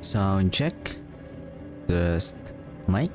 Sound check. Test mic.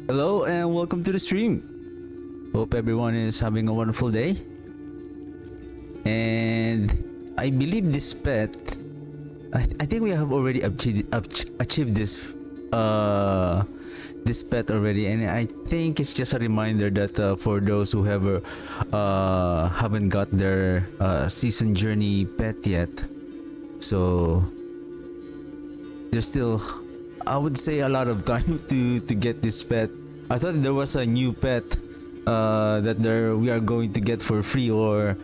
Hello and welcome to the stream. Hope everyone is having a wonderful day. And I believe this pet, I think we have already achieved this this pet already, and I think it's just a reminder that for those who haven't got their season journey pet yet, so there's still, I would say, a lot of time to get this pet. I thought there was a new pet that we are going to get for free, or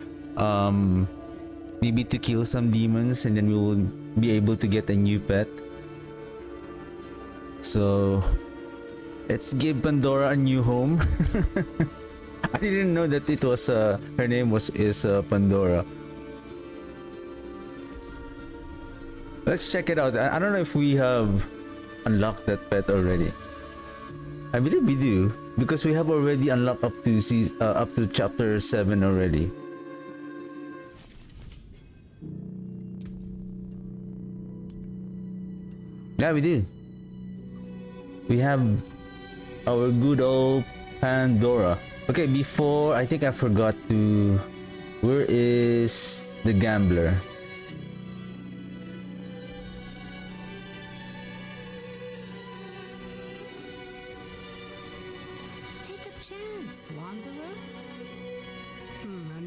maybe to kill some demons and then we will be able to get a new pet. So let's give Pandora a new home. I didn't know that it was her name is Pandora. Let's check it out. I don't know if we have unlocked that pet already. I believe we do, because we have already unlocked up to chapter 7 already. Yeah, we do. We have our good old Pandora. Okay, before, I think I forgot to... Where is the gambler?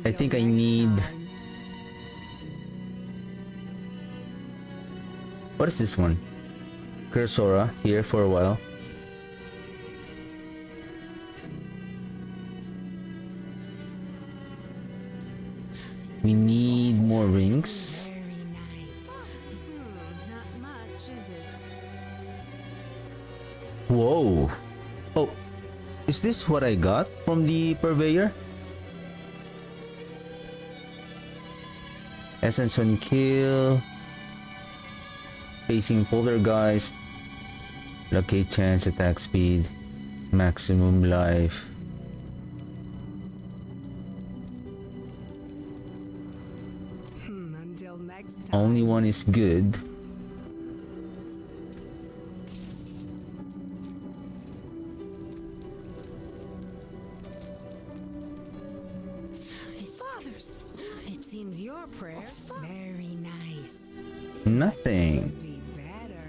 I think I need... What is this one? Cursora here for a while. We need more rings. Whoa! Oh, is this what I got from the purveyor? Essence on kill, facing poltergeist, lucky chance, attack speed, maximum life. Until next time. Only one is good. Fathers, it seems your prayer very nice. Nothing. Be better.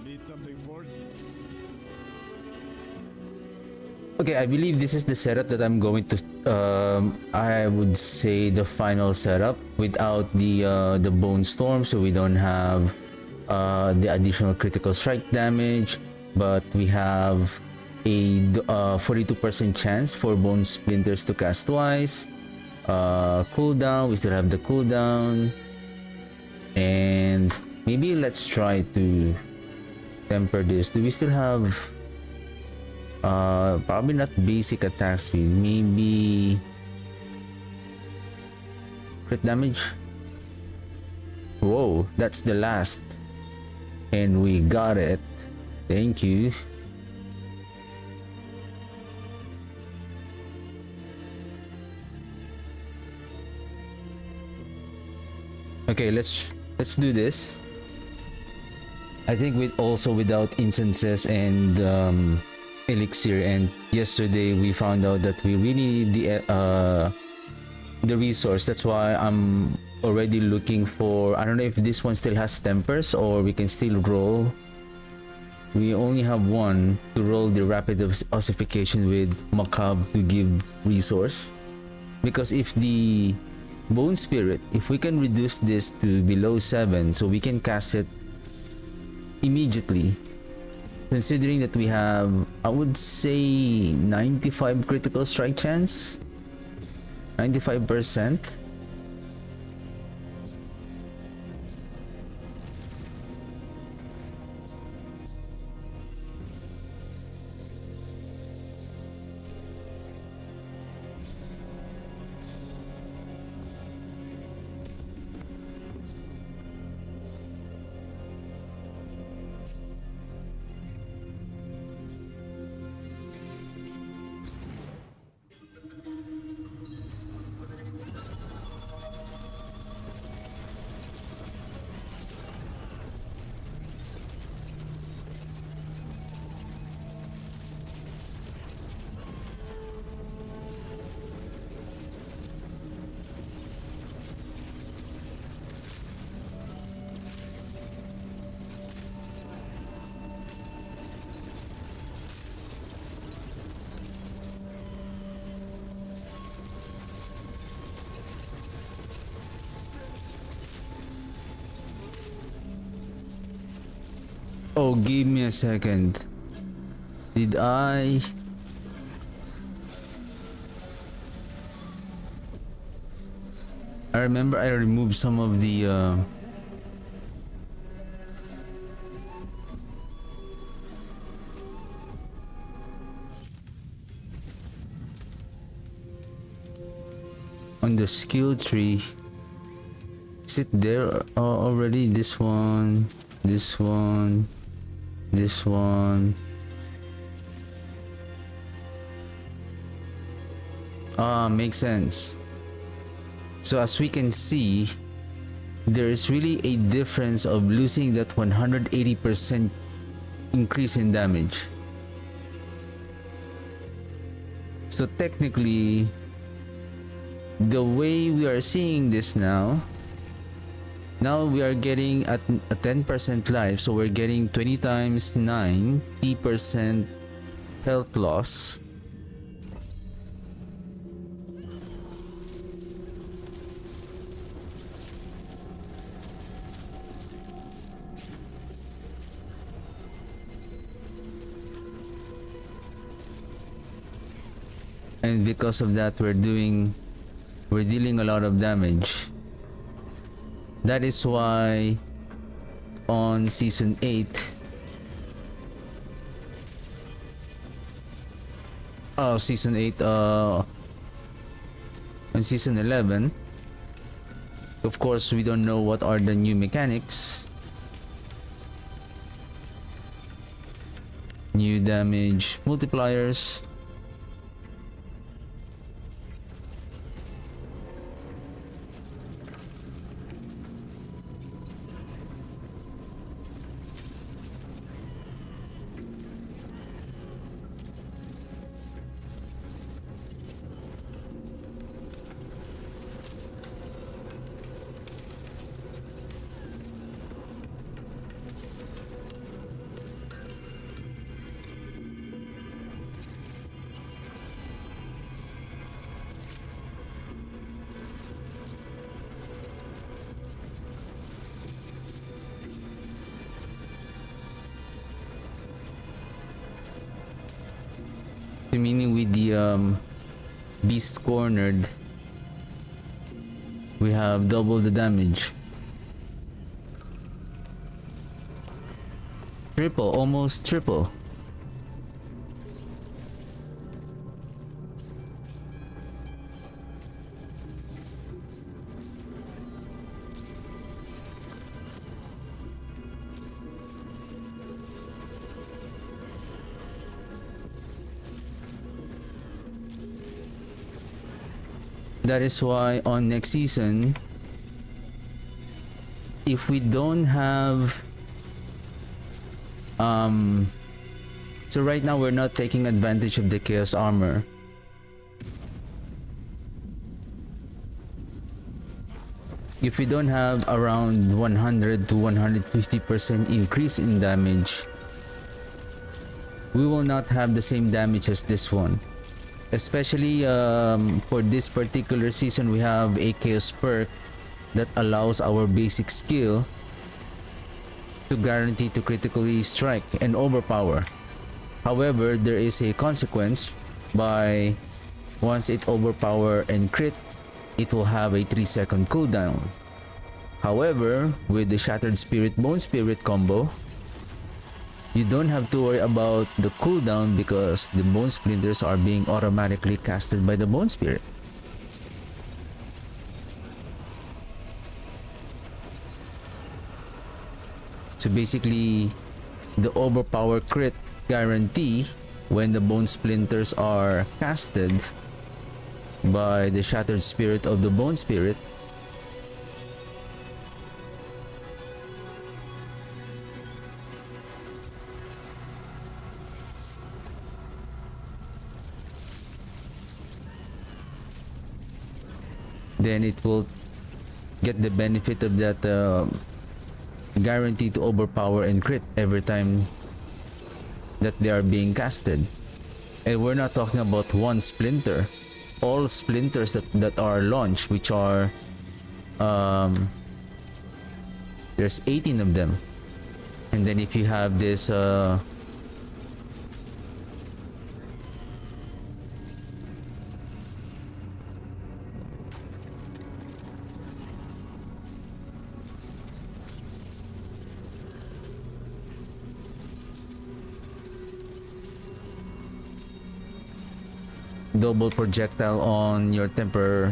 Need something forged? Okay, I believe this is the setup that I'm going to. I would say the final setup without the bone storm, so we don't have the additional critical strike damage, but we have a 42% chance for bone splinters to cast twice. Cooldown, we still have the cooldown, and maybe let's try to temper this. Do we still have probably not basic attack speed, maybe crit damage? Whoa, that's the last, and we got it. Thank you. Okay, let's do this. I think without incenses and elixir, and yesterday we found out that we really need the resource. That's why I'm already looking for, I don't know if this one still has tempers or we can still roll we only have one to roll the rapid ossification with Macabre to give resource. Because if the Bone Spirit, if we can reduce this to below 7, so we can cast it immediately, considering that we have, I would say, 95 critical strike chance, 95%. Oh, give me a second. Did I... I remember I removed some of the on the skill tree. Is it there already? This one, this one, this one. Ah, makes sense. So as we can see, there is really a difference of losing that 180% increase in damage. So technically, the way we are seeing this now we are getting at a 10% life, so we're getting 20 times 9, 80% health loss. And because of that, we're dealing a lot of damage. That is why on season 8, season 8, on season 11, of course we don't know what are the new mechanics, new damage multipliers. Meaning with the beast cornered, we have double the damage. Triple, almost triple. That is why on next season, if we don't have so right now we're not taking advantage of the chaos armor. If we don't have around 100 to 150% increase in damage we will not have the same damage as this one. Especially for this particular season, we have a Chaos perk that allows our basic skill to guarantee to critically strike and overpower. However, there is a consequence by once it overpower and crit, it will have a 3-second cooldown. However, with the Shattered Spirit Bone Spirit combo, you don't have to worry about the cooldown because the Bone Splinters are being automatically casted by the Bone Spirit. So basically, the overpower crit guarantee when the Bone Splinters are casted by the Shattered Spirit of the Bone Spirit then it will get the benefit of that guarantee to overpower and crit every time that they are being casted. And we're not talking about one splinter. All splinters that are launched, which are there's 18 of them. And then if you have this double projectile on your temper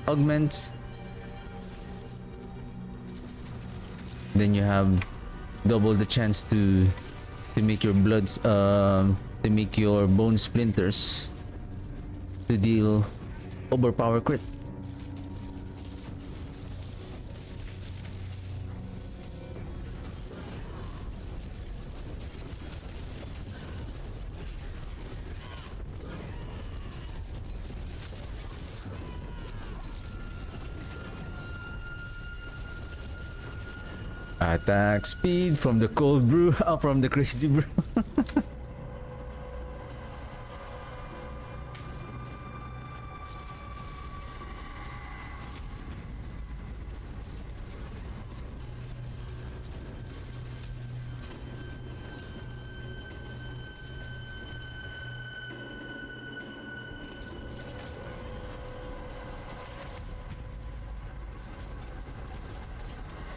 augments, then you have double the chance to make your bloods to make your bone splinters to deal overpower crit. Attack speed from the cold brew, from the crazy brew.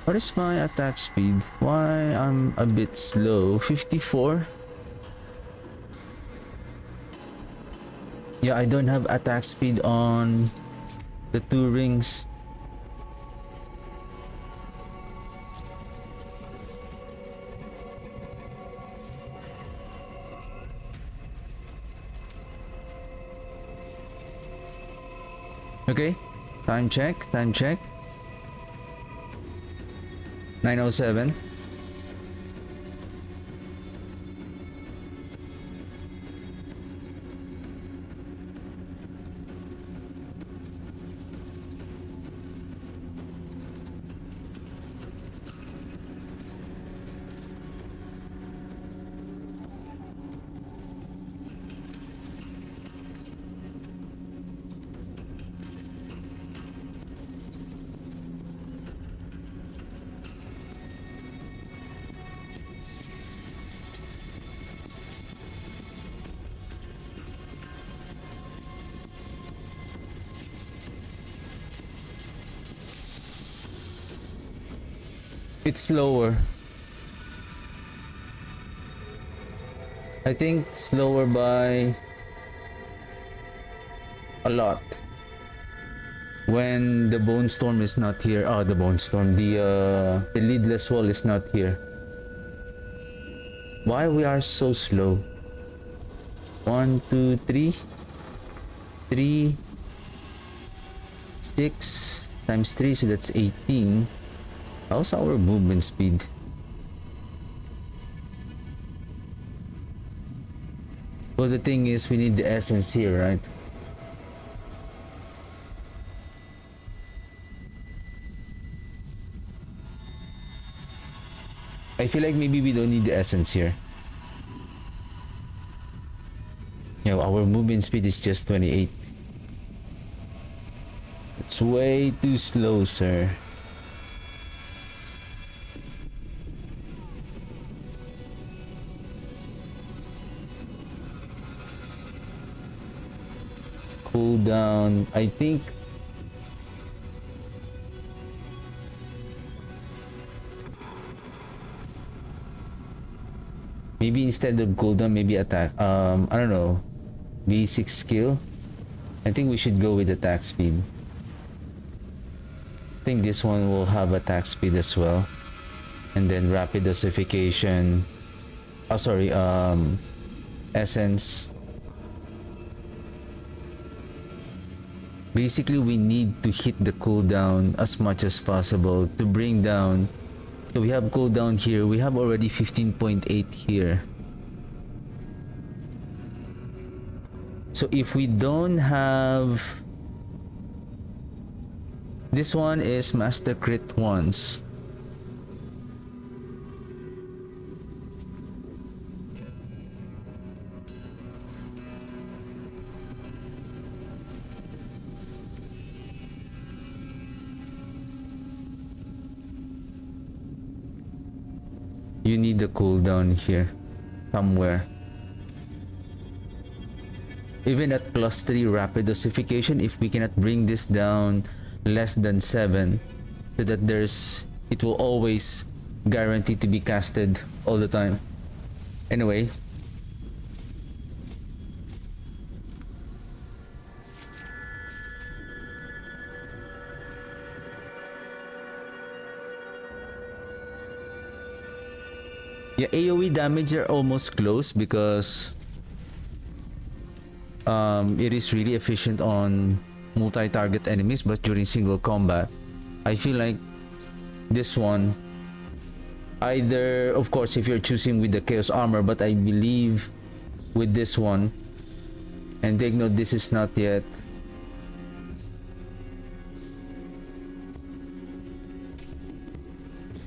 What is my attack speed? Why I'm a bit slow? 54? Yeah, I don't have attack speed on the 2 rings. Okay, time check, time check. 9:07. It's slower. I think slower by a lot. When the bone storm is not here. Oh, the bone storm. The lidless wall is not here. Why we are so slow? 1, 2, 3. 3, 6 times 3, so that's 18. How's our movement speed? Well, the thing is, we need the essence here, right? I feel like maybe we don't need the essence here. Yo, our movement speed is just 28. It's way too slow, sir. Cooldown, I think. Maybe instead of cooldown, maybe attack. I don't know. B6 skill. I think we should go with attack speed. I think this one will have attack speed as well. And then rapid dosification. Oh, sorry. Essence. Basically, we need to hit the cooldown as much as possible to bring down. So we have cooldown here. We have already 15.8 here. So if we don't have... This one is master crit once. You need the cooldown here somewhere. Even at +3 rapid dosification, if we cannot bring this down less than 7, so that it will always guarantee to be casted all the time. Anyway. Yeah, AoE damage are almost close because it is really efficient on multi-target enemies, but during single combat, I feel like this one, either, of course, if you're choosing with the Chaos Armor, but I believe with this one, and take note, this is not yet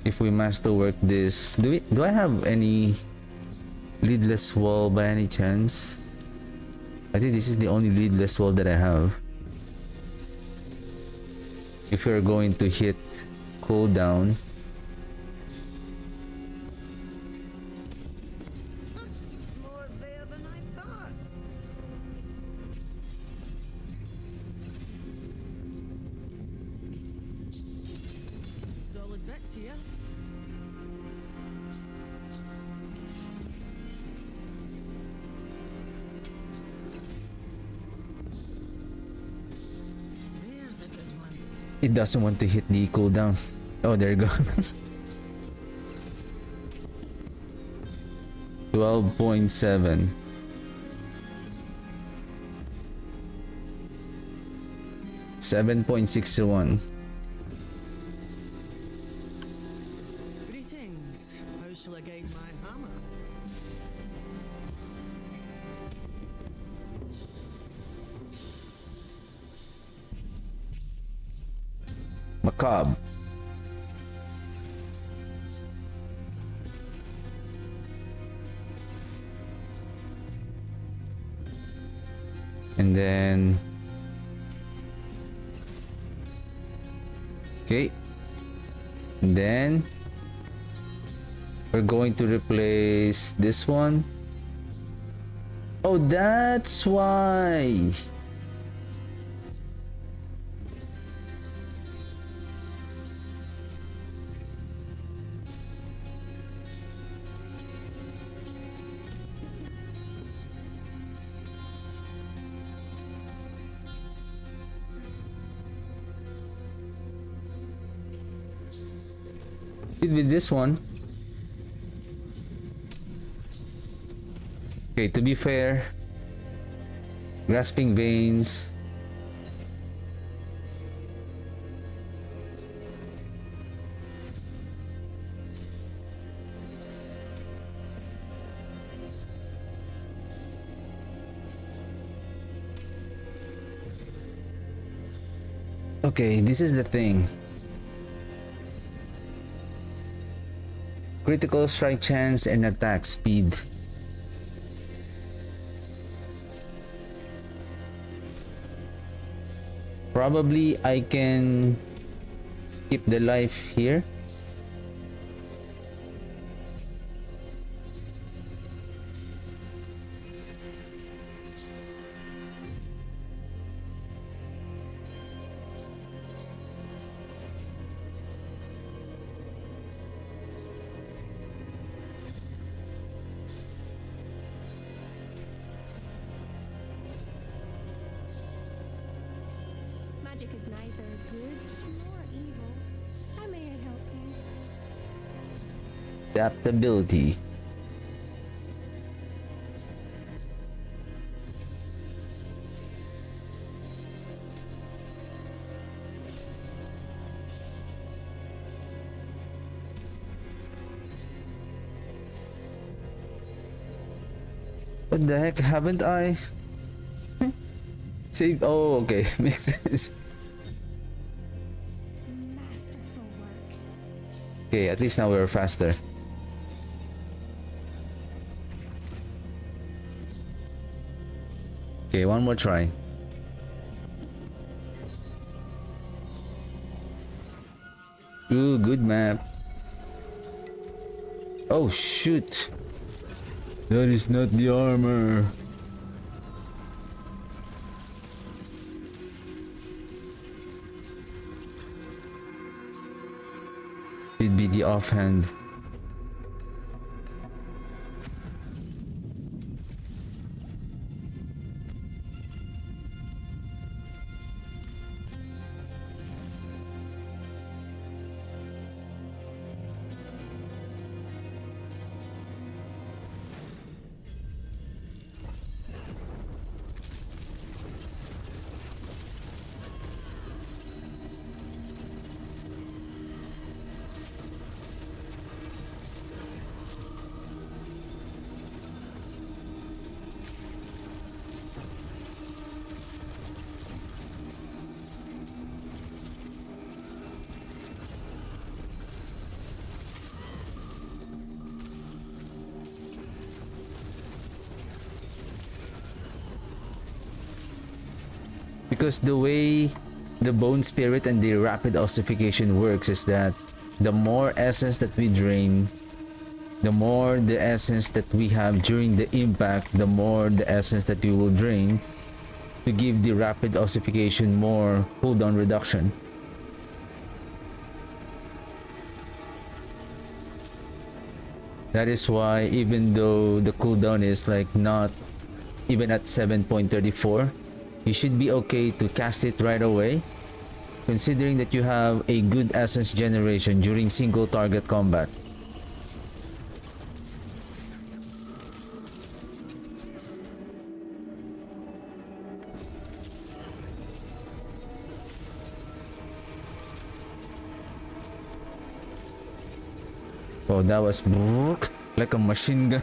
if we masterwork this. Do I have any leadless wall by any chance? I think this is the only leadless wall that I have. If you're going to hit cooldown. More there than I thought. Some solid bits here. There's a good one. It doesn't want to hit the cooldown. Oh, there it goes. 12.7. $7.61. Greetings. How shall I guide my hammer? Macabre. And then okay, and then we're going to replace this one. Oh, that's why. With this one. Okay, to be fair, grasping veins. Okay, this is the thing. Critical strike chance and attack speed. Probably I can skip the life here. Magic is neither good nor evil. How may I help you? Adaptability. What the heck, haven't I? Save. Oh, okay. Makes sense. Masterful work. Okay, at least now we're faster. Okay, one more try. Ooh, good map. Oh, shoot. That is not the armor. It'd be the offhand. Because the way the bone spirit and the rapid ossification works is that the more essence that we drain, the more the essence that we have during the impact, the more the essence that we will drain to give the rapid ossification more cooldown reduction. That is why even though the cooldown is like not even at 7.34, you should be okay to cast it right away, considering that you have a good essence generation during single target combat. Oh, that was like a machine gun.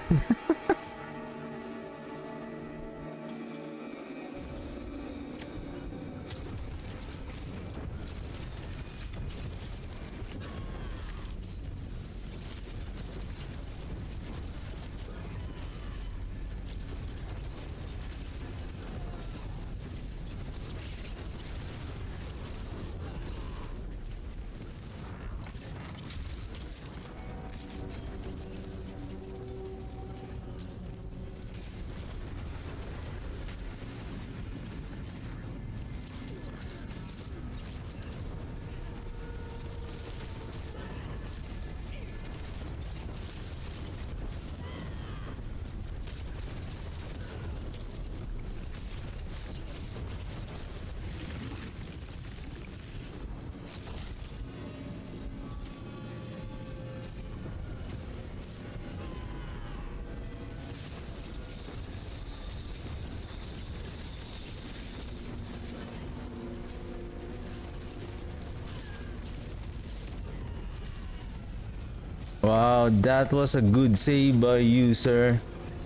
Wow, that was a good save by you, sir.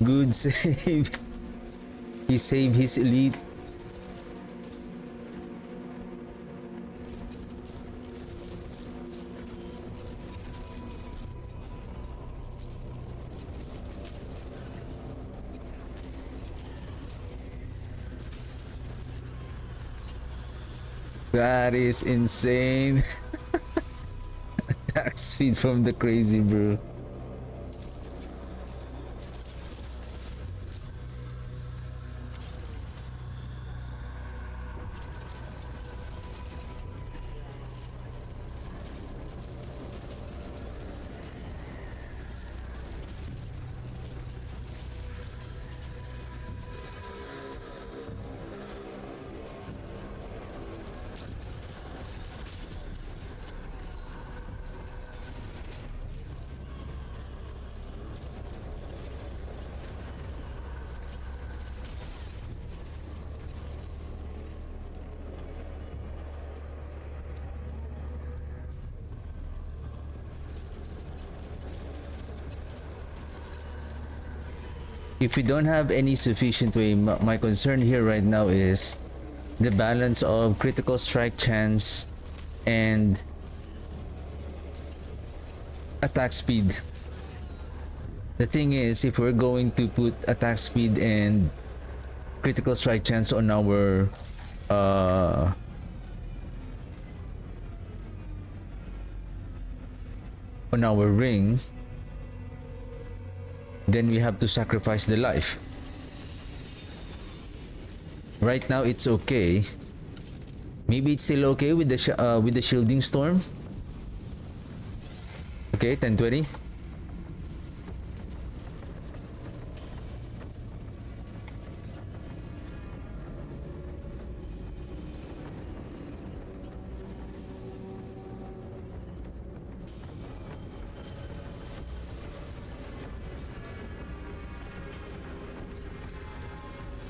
Good save. He saved his elite. That is insane. Attack speed from the crazy bro. If we don't have any sufficient way, my concern here right now is the balance of critical strike chance and attack speed. The thing is, if we're going to put attack speed and critical strike chance on our ring, then we have to sacrifice the life. Right now it's okay. Maybe it's still okay with the shielding storm. Okay, 1020.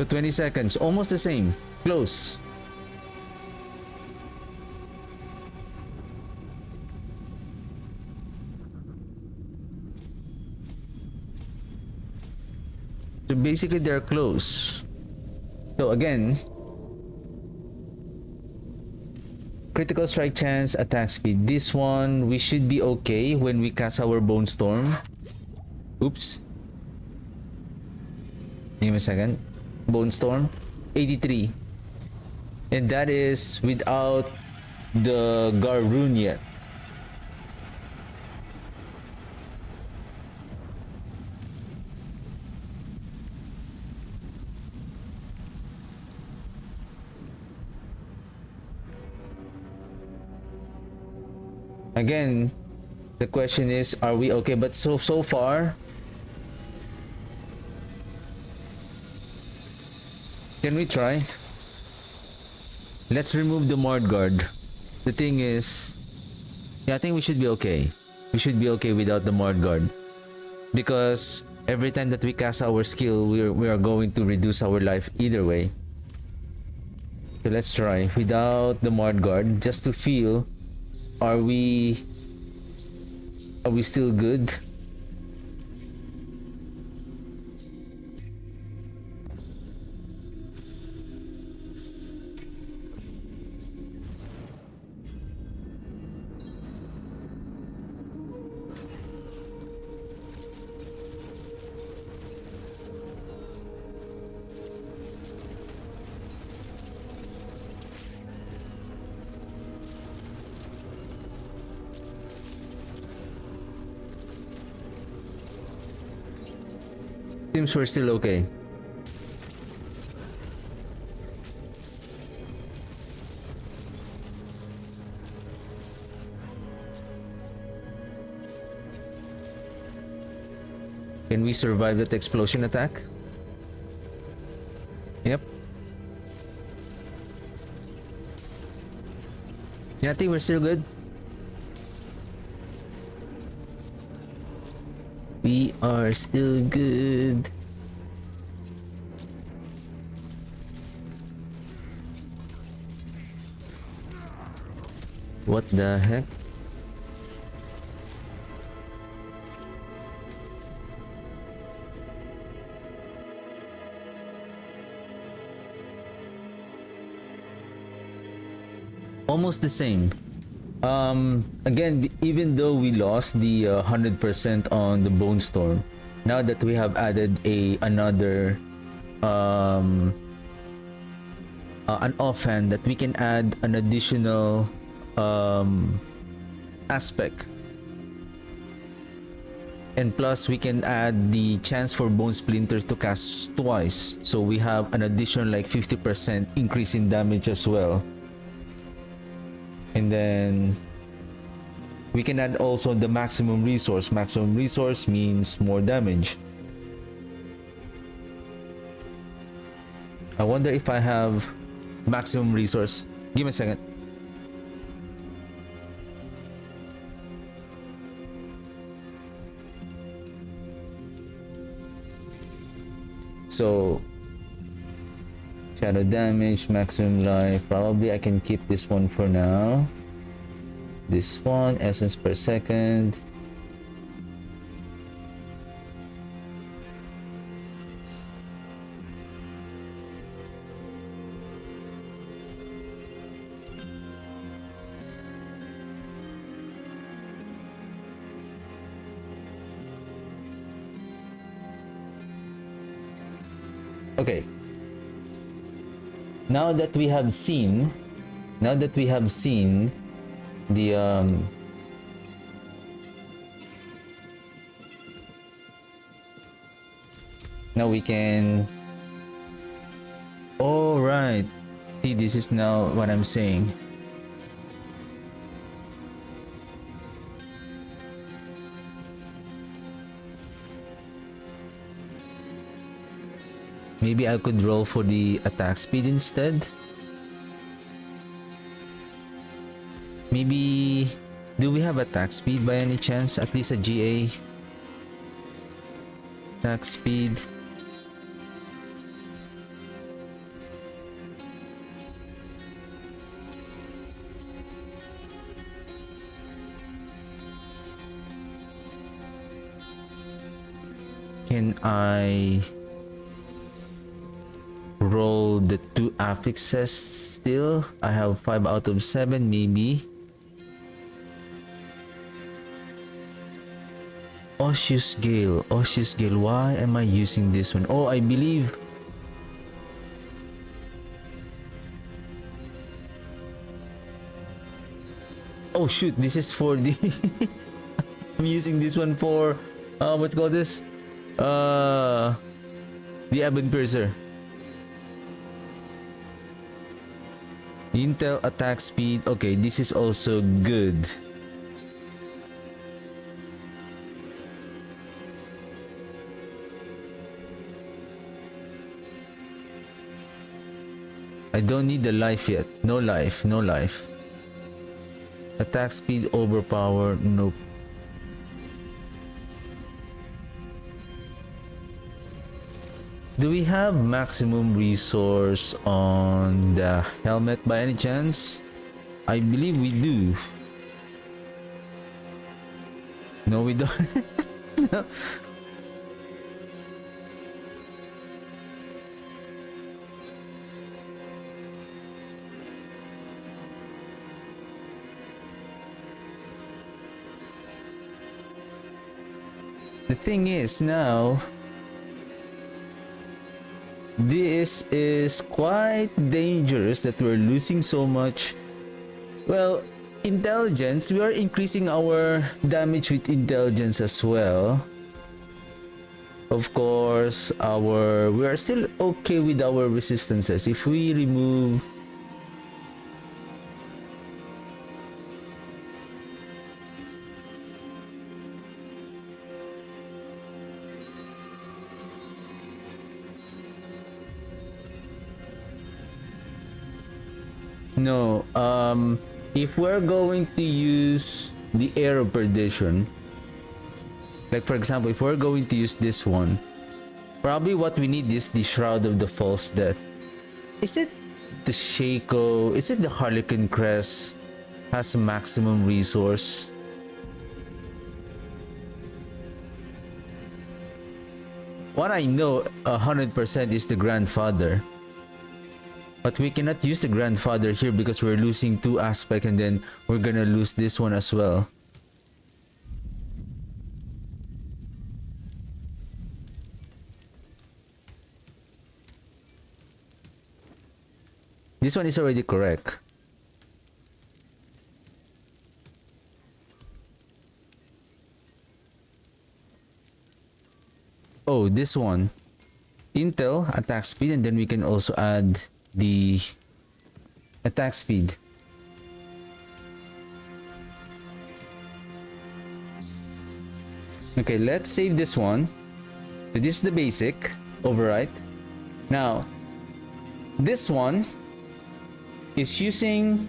So 20 seconds, almost the same. Close. So basically they're close. So again, critical strike chance, attack speed. This one we should be okay when we cast our Bone Storm. Oops. Give me a second. Bone Storm 83, and that is without the Garroon yet. Again, the question is, are we okay? But so far, can we try? Let's remove the Mord Guard. The thing is, yeah, I think we should be okay. We should be okay without the Mord Guard, because every time that we cast our skill, we are going to reduce our life either way. So let's try without the Mord Guard, just to feel, are we still good? Seems we're still okay. Can we survive that explosion attack? Yep. Yeah, I think we're still good. We are still good. What the heck? Almost the same. Again, even though we lost the 100% on the Bone Storm, now that we have added another an offhand that we can add an additional aspect, and plus we can add the chance for bone splinters to cast twice, so we have an additional like 50% increase in damage as well. And then we can add also the maximum resource. Maximum resource means more damage. I wonder if I have maximum resource. Give me a second. So shadow damage, maximum life. Probably I can keep this one for now. This one, essence per second. Okay. Now that we have seen the now we can, all right, see, this is now what I'm saying. Maybe I could roll for the attack speed instead. Maybe, do we have attack speed by any chance? At least a GA attack speed. Can I roll the 2 affixes still? I have 5 out of 7 maybe. Osseous Gale, why am I using this one? Oh, I believe oh shoot, this is for the I'm using this one for what you call this? The Ebon Piercer. Intel attack speed. Okay, this is also good. I don't need the life yet. No life, no life. Attack speed overpower. Nope. Do we have maximum resource on the helmet by any chance? I believe we do. No, we don't. No. The thing is now, this is quite dangerous that we're losing so much. Well, intelligence, we are increasing our damage with intelligence as well. Of course, we are still okay with our resistances. If we remove no, if we're going to use the Air of Perdition, like for example, if we're going to use this one, probably what we need is the Shroud of the False Death. Is it the Shaco? Is it the Harlequin Crest has maximum resource? What I know 100% is the Grandfather. But we cannot use the Grandfather here because we're losing 2 aspects, and then we're gonna lose this one as well. This one is already correct. Oh, this one. Intel, attack speed, and then we can also add the attack speed. Okay, let's save this one. So this is the basic override. Now, this one is using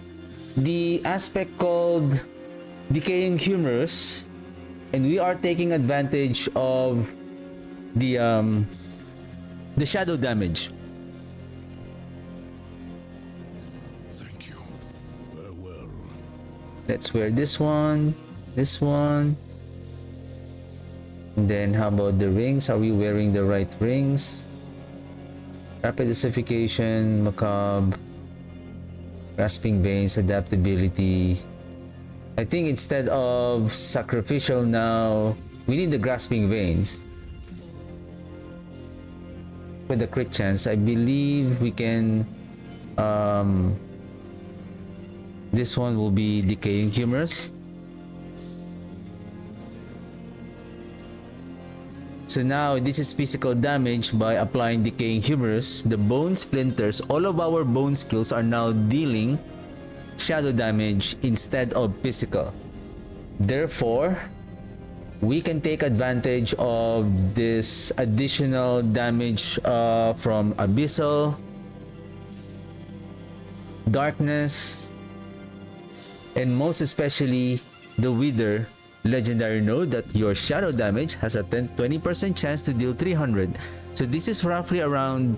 the aspect called decaying humors, and we are taking advantage of the shadow damage. Thank you. Farewell. Let's wear this one, and then how about the rings? Are we wearing the right rings? Rapid acidification, macabre, grasping veins, adaptability. I think instead of sacrificial now, we need the grasping veins. With the crit chance, I believe we can this one will be decaying humors. So now this is physical damage by applying decaying humors. The bone splinters, all of our bone skills are now dealing shadow damage instead of physical. Therefore, we can take advantage of this additional damage from Abyssal, Darkness, and most especially the Wither legendary node, that your shadow damage has a 20% chance to deal 300. So this is roughly around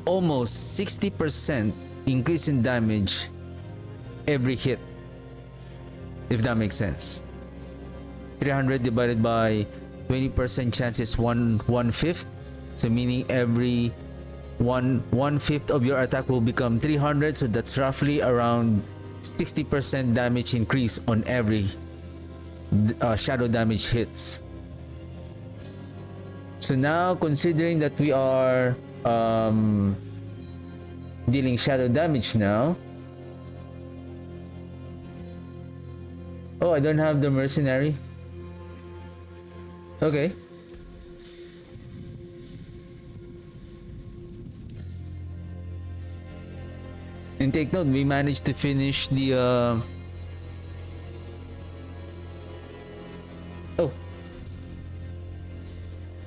almost 60% increase in damage every hit, if that makes sense. 300 divided by 20% chance is one fifth. So meaning every one fifth of your attack will become 300. So that's roughly around 60% damage increase on every shadow damage hits. So now, considering that we are dealing shadow damage now. Oh, I don't have the mercenary. Okay. And take note, we managed to finish the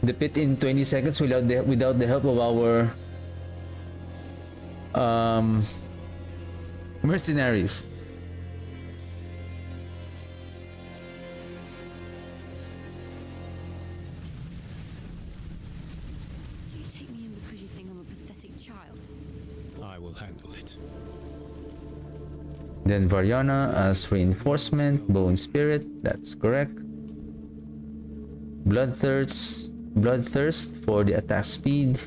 the pit in 20 seconds without the help of our mercenaries. You take me in because you think I'm a pathetic child. I will handle it. Then Variana as reinforcement, Bone Spirit, that's correct. Bloodthirst for the attack speed.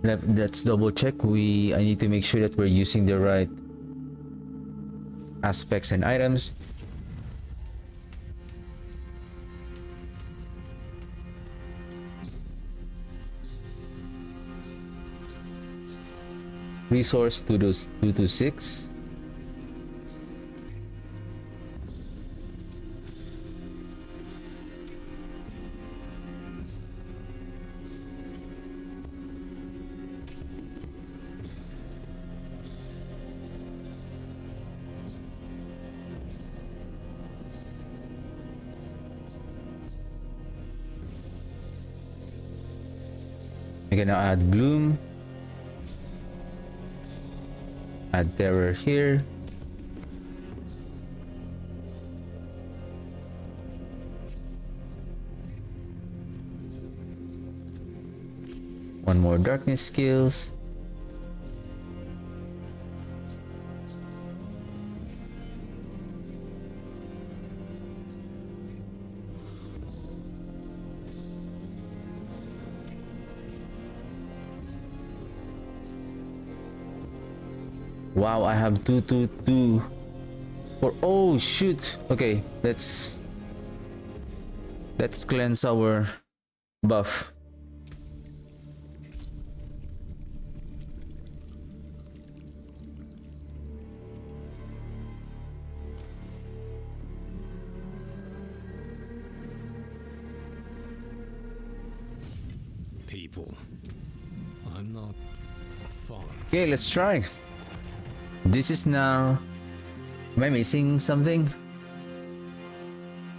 Let's double check. I need to make sure that we're using the right aspects and items. Resource 226. We're gonna add gloom. Add terror here. One more darkness skills. Wow, I have 222 for, oh shoot. Okay, let's Let's cleanse our buff. People. I'm not far. Okay, let's try. This is now... Am I missing something?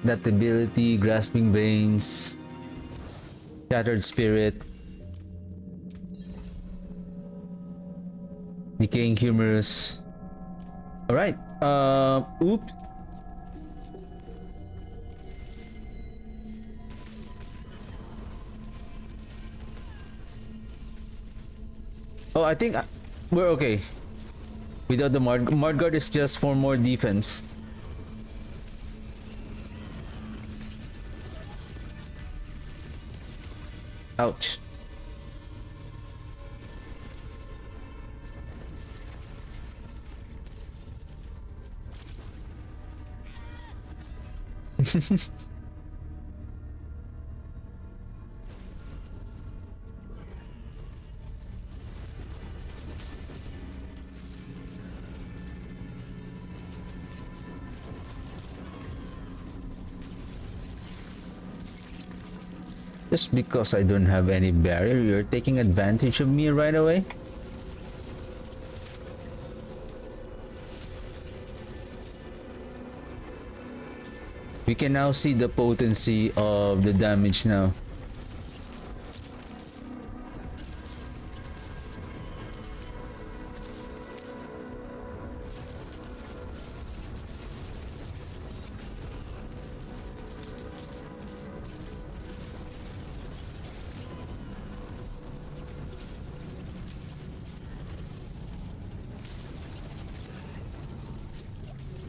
That ability, grasping veins, shattered spirit, decaying humerus. All right. Oops. Oh, I think we're okay. Without the Mardguard is just for more defense. Ouch. Just because I don't have any barrier, you're taking advantage of me right away? We can now see the potency of the damage now.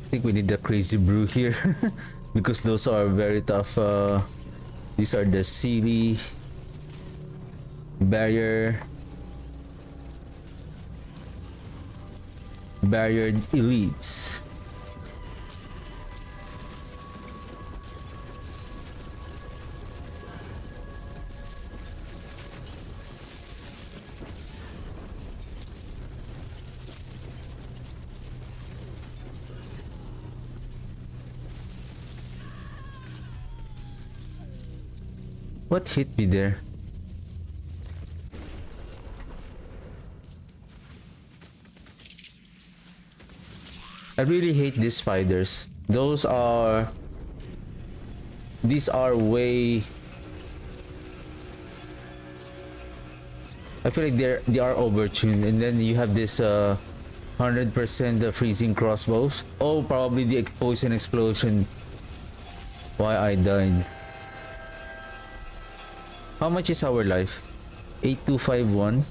I think we need the crazy brew here because those are very tough. These are the Sealy barrier elites. What hit me there? I really hate these spiders. These are way... I feel like they are overtuned, and then you have this 100% freezing crossbows. Oh, probably the poison explosion. Why I died. How much is our life? 8251.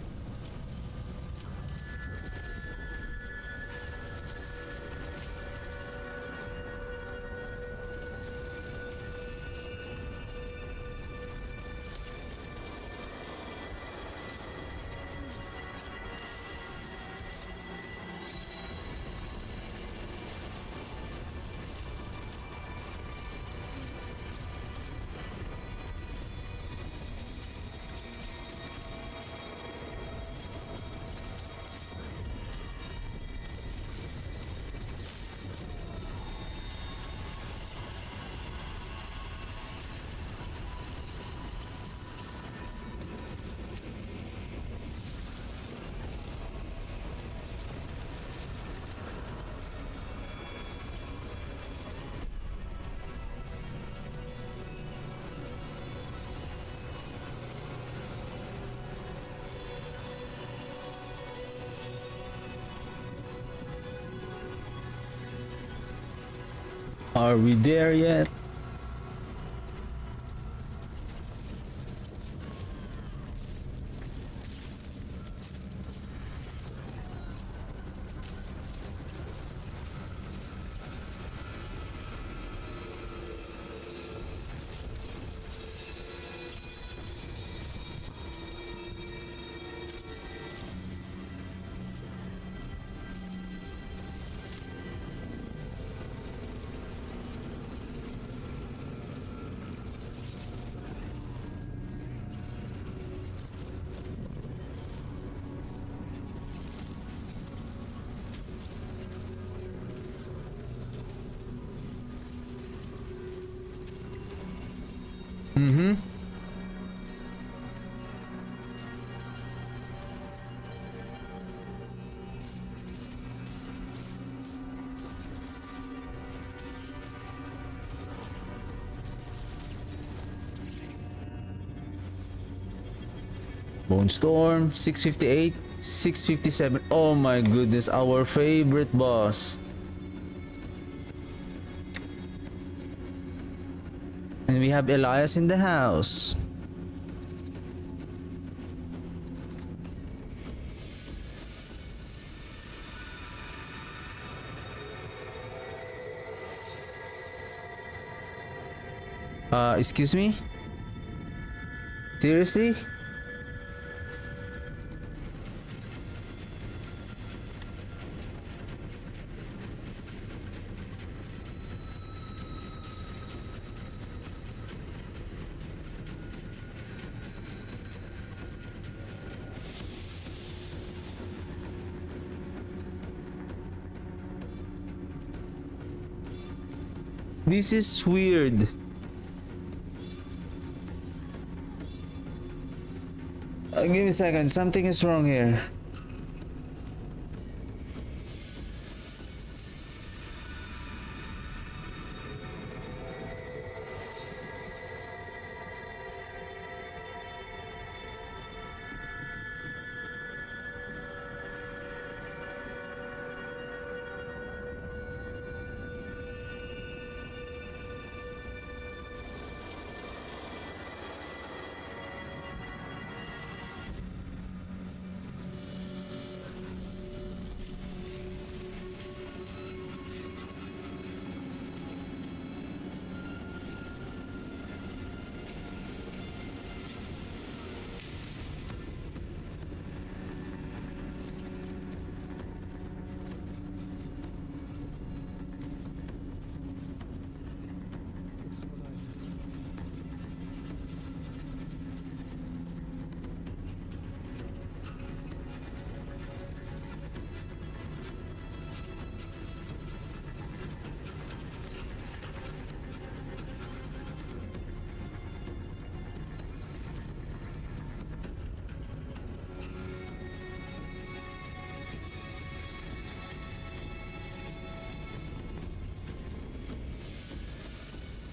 Are we there yet? Bone Storm, 658, 657. Oh my goodness, our favorite boss. And we have Elias in the house. Excuse me? Seriously? This is weird. Give me a second, something is wrong here.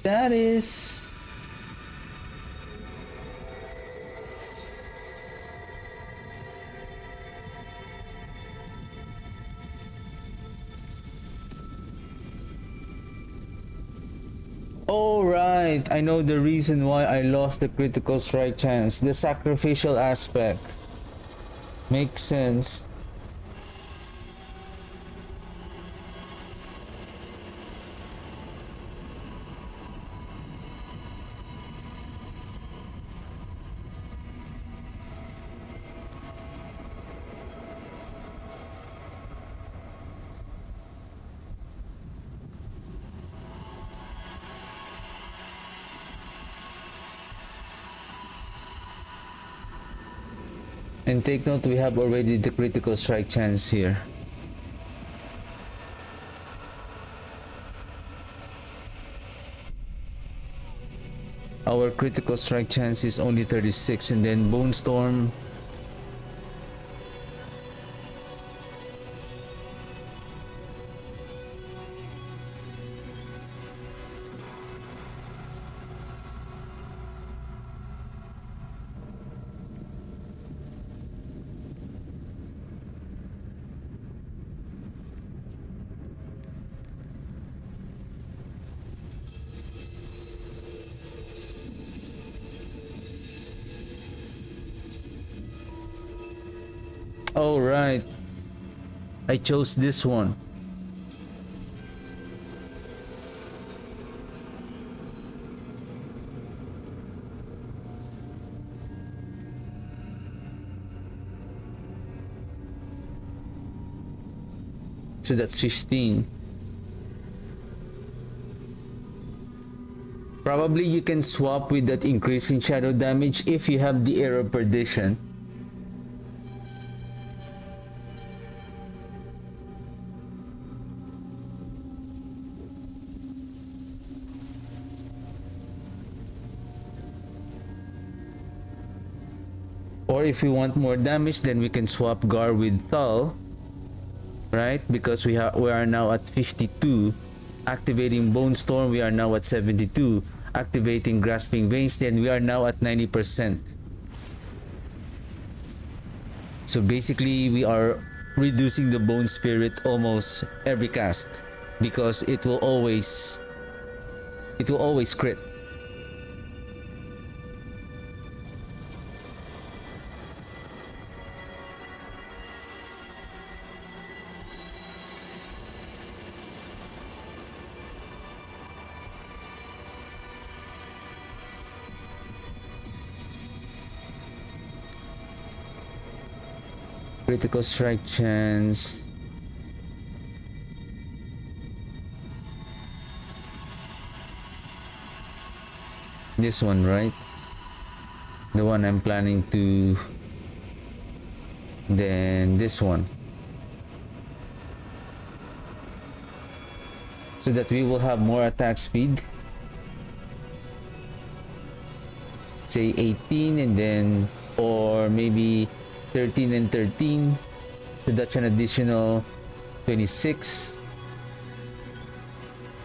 That is... Oh right, I know the reason why I lost the critical strike chance. The sacrificial aspect. Makes sense. And take note, we have already the critical strike chance here. Our critical strike chance is only 36, and then Bone Storm. Oh right, I chose this one. So that's 15. Probably you can swap with that increasing shadow damage if you have the Air of Perdition. Or if we want more damage, then we can swap Gar with Thal, right? Because we are now at 52. Activating Bone Storm, we are now at 72. Activating Grasping Veins, then we are now at 90%. So basically, we are reducing the bone spirit almost every cast because it will always crit. Critical strike chance. This one, right? The one I'm planning to. Then this one. So that we will have more attack speed. Say 18 and then, or maybe 13 and 13. So that's an additional 26.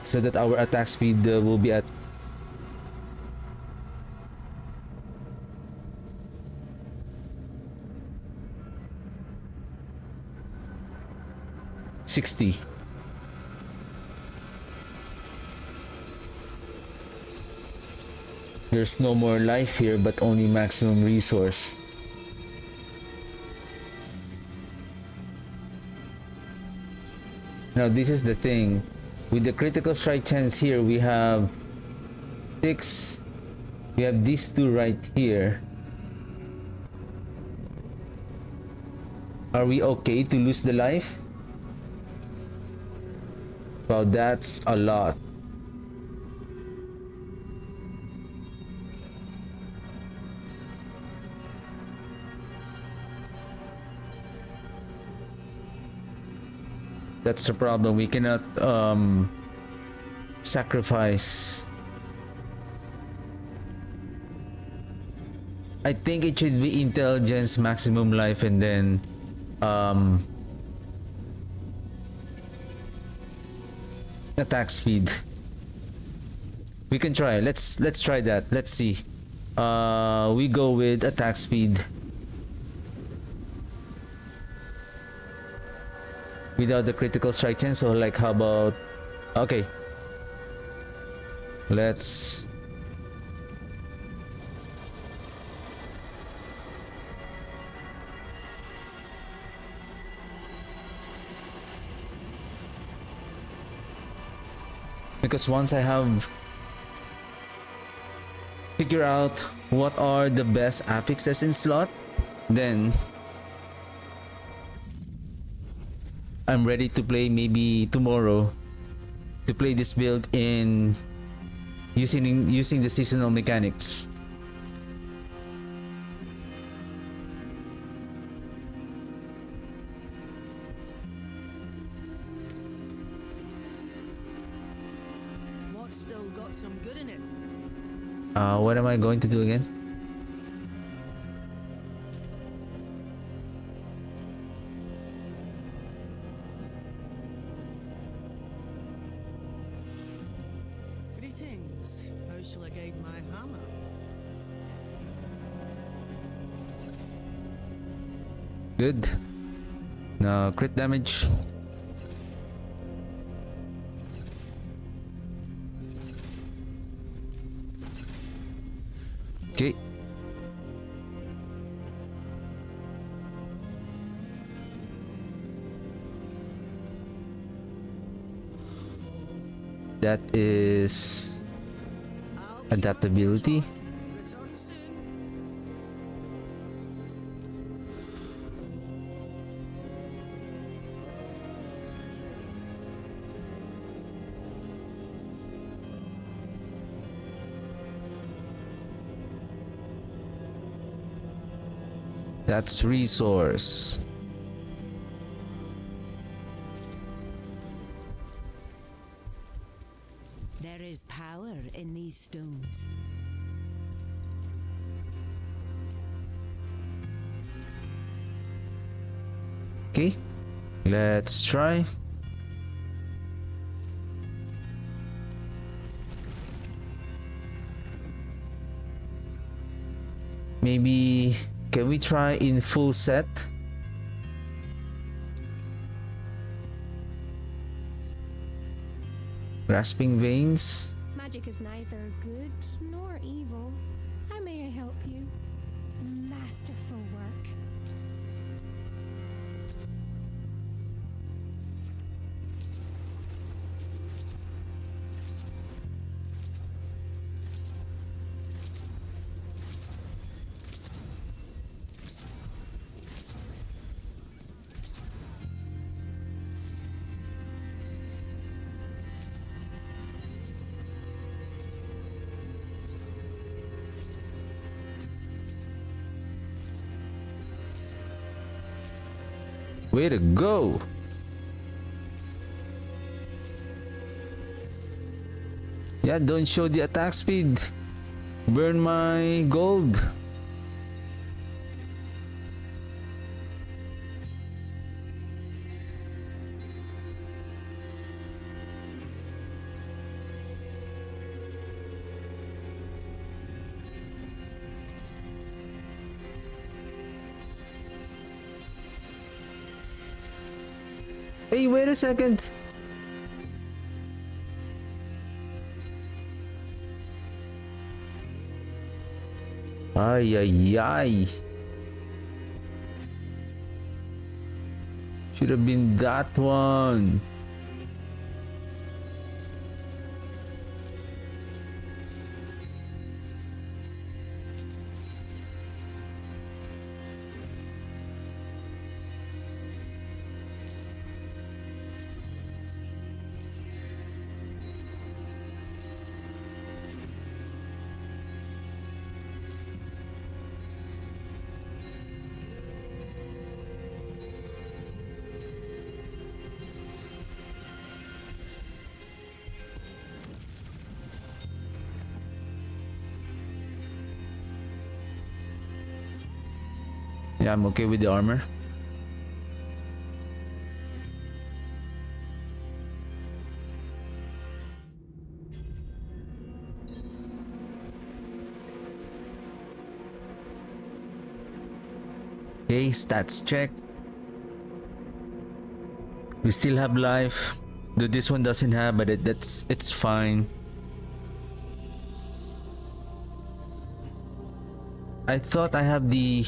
So that our attack speed will be at 60. There's no more life here but only maximum resource. Now this is the thing. With the critical strike chance here, we have 6. We have these two right here. Are we okay to lose the life? Well, that's a lot. That's the problem. We cannot sacrifice. I think it should be intelligence, maximum life, and then attack speed. We can try. Let's try that. Let's see. We go with attack speed. Without the critical strike chance, so like how about, okay, let's because once I have figure out what are the best affixes in slot, then I'm ready to play maybe tomorrow to play this build in using the seasonal mechanics. What's still got some good in it? What am I going to do again? Greetings. How shall I guide my hammer? Good. Now crit damage. Okay. That is adaptability. Return soon. That's resource. There is power in these stones. Okay. Let's try. Maybe can we try in full set Grasping veins. Magic is neither good nor evil. How may I help you? Masterful work. Way to go! Yeah, don't show the attack speed. Burn my gold. Hey, wait a second. Ay, ay, ay. Should have been that one. Yeah, I'm okay with the armor. Okay, stats check. We still have life. Though this one doesn't have, but it's fine. I thought I have the...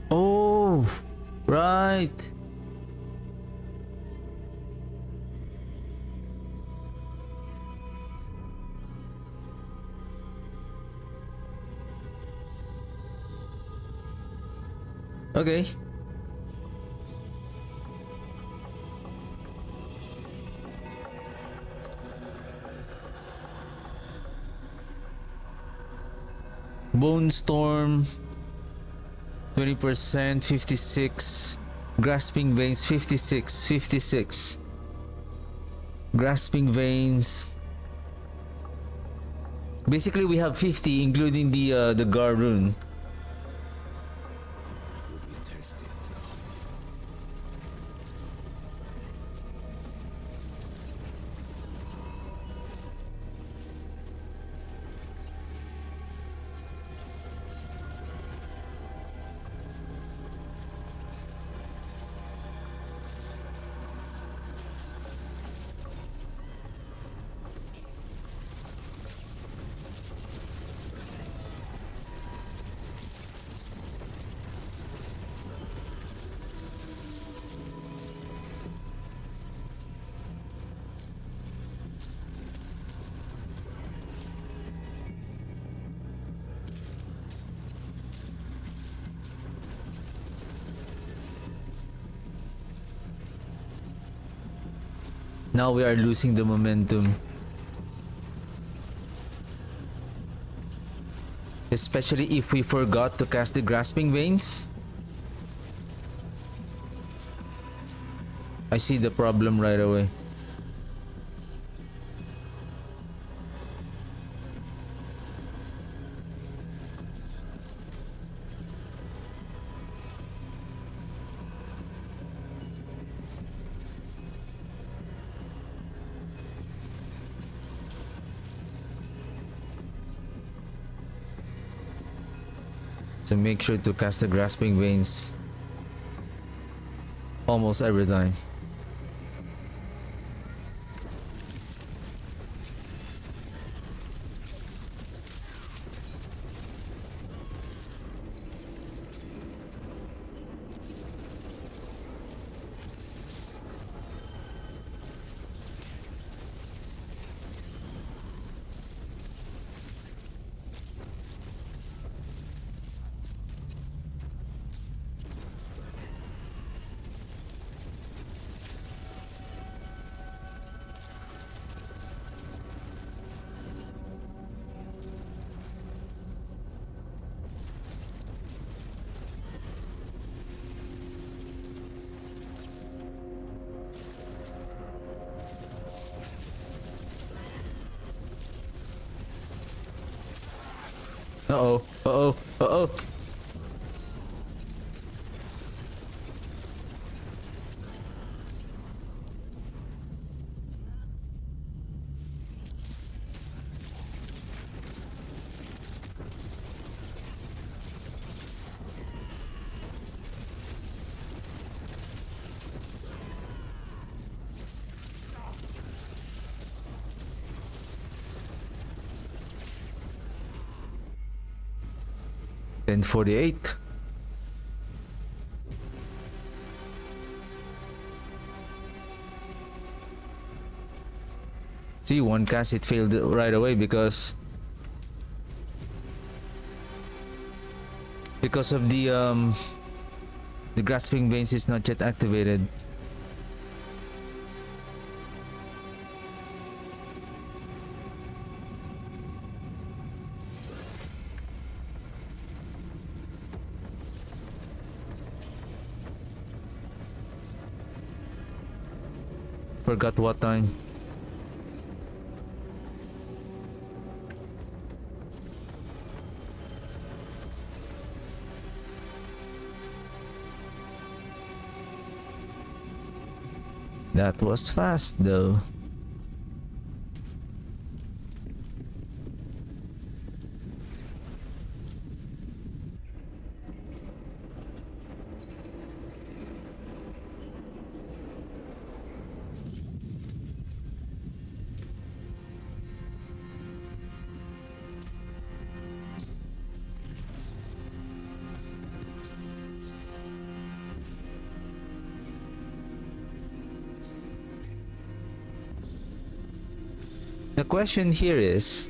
Oh, right. Okay. Bone Storm 20%, 56. Grasping Veins 56. Grasping Veins. Basically we have 50 including the Gar rune. Now we are losing the momentum. Especially if we forgot to cast the Grasping Veins. I see the problem right away. So make sure to cast the Grasping Veins almost every time. Uh-oh, uh-oh, uh-oh. And 48. See, one cast it failed right away because of the Grasping Veins is not yet activated. Forgot what time. That was fast though. The question here is,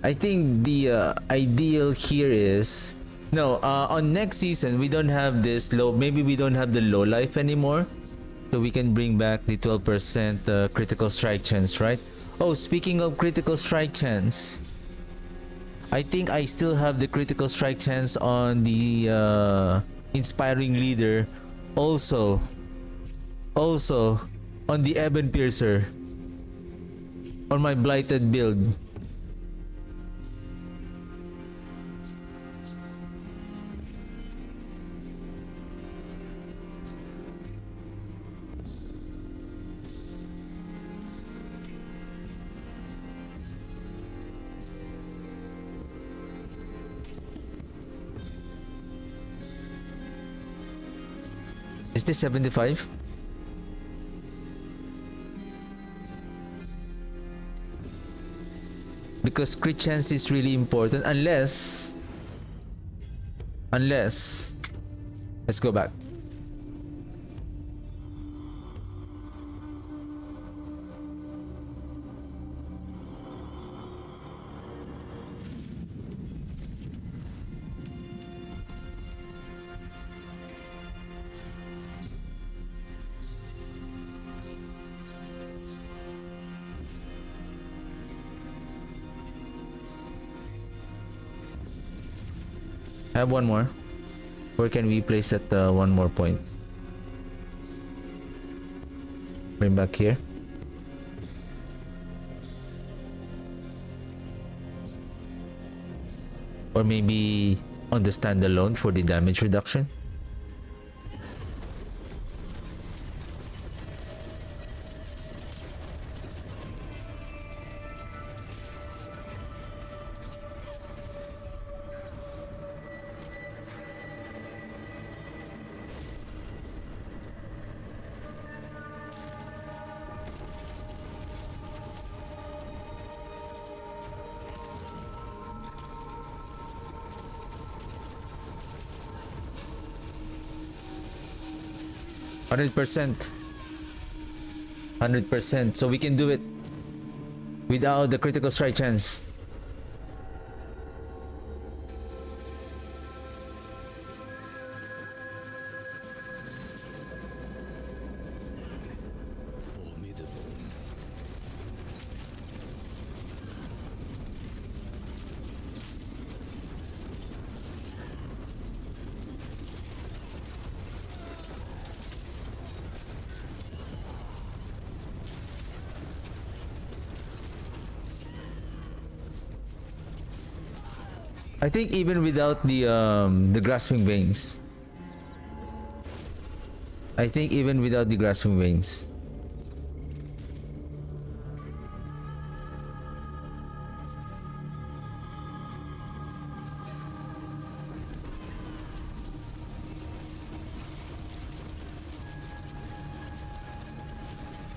I think the ideal here is, no, on next season we don't have this low, maybe we don't have the low life anymore, so we can bring back the 12% critical strike chance, right? Oh, speaking of critical strike chance, I think I still have the critical strike chance on the inspiring leader. Also on the Ebon Piercer on my blighted build. Is this 75? Because crit chance is really important unless let's go back. I have one more. Where can we place that one more point? Bring back here. Or maybe on the standalone for the damage reduction. 100%. 100%. So we can do it without the critical strike chance. Formidable. I think even without the grasping veins. I think even without the grasping veins.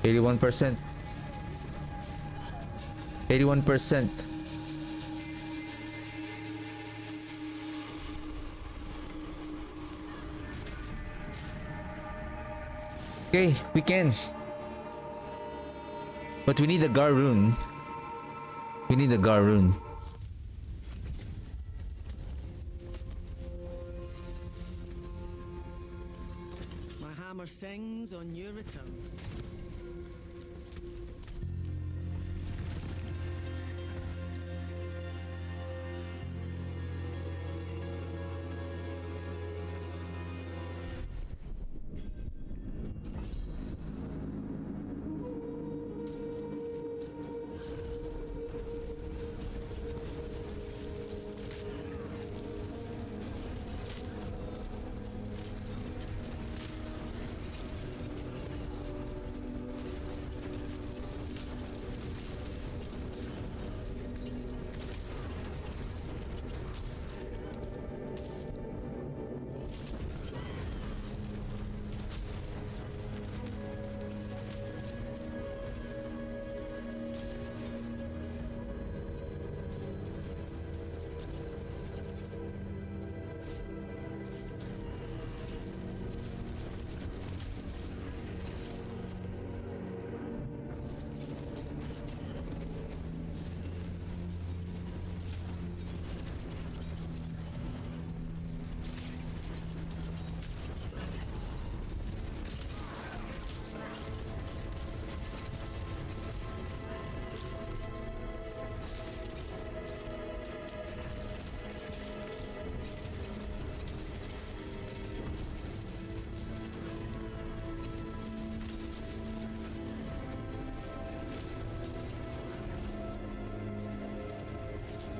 %. 81%. Okay, we can. But we need a Garroon. We need a Garroon. My hammer sings on your return.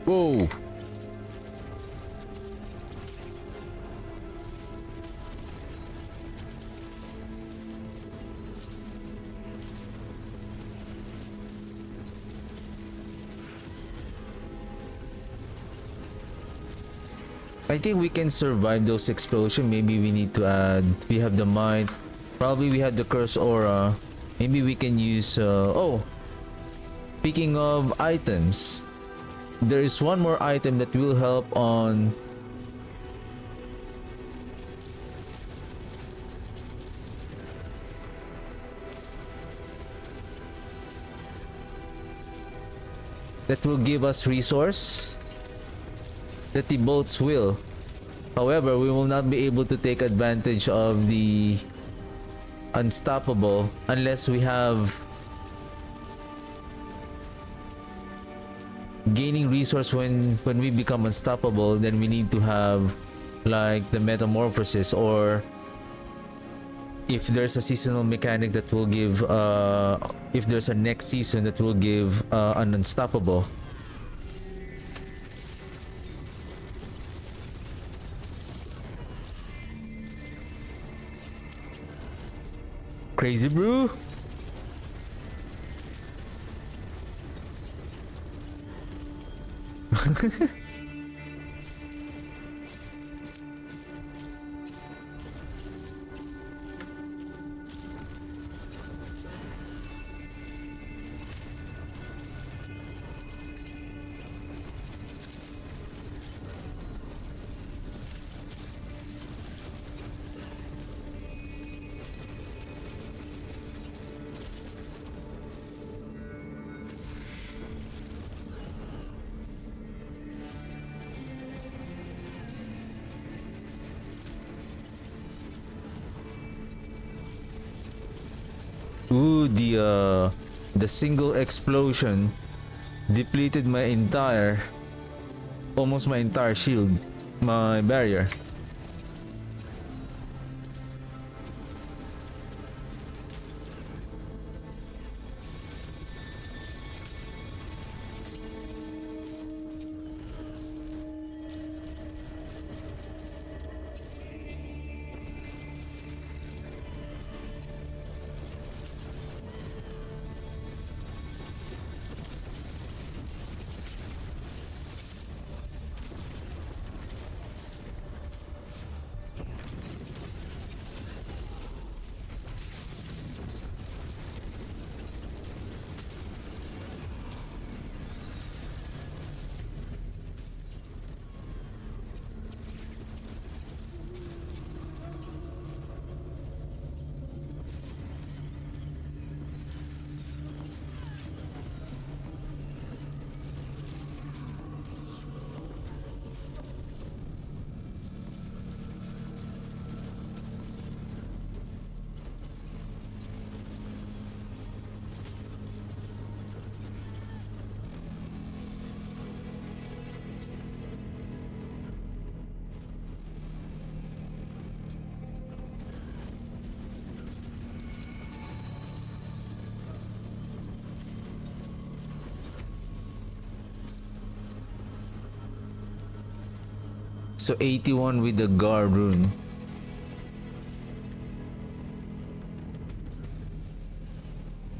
Whoa. I think we can survive those explosions. Maybe we need to add. We have the might. Probably we have the curse aura. Maybe we can use. Oh, speaking of items, there is one more item that will help on. That will give us resource. That the bolts will. However, we will not be able to take advantage of the unstoppable unless we have gaining resource when we become unstoppable. Then we need to have like the metamorphosis, or if there's a seasonal mechanic that will give if there's a next season that will give an unstoppable. Crazy brew. Ooh, the single explosion depleted my almost my entire shield, my barrier. So 81 with the guard rune.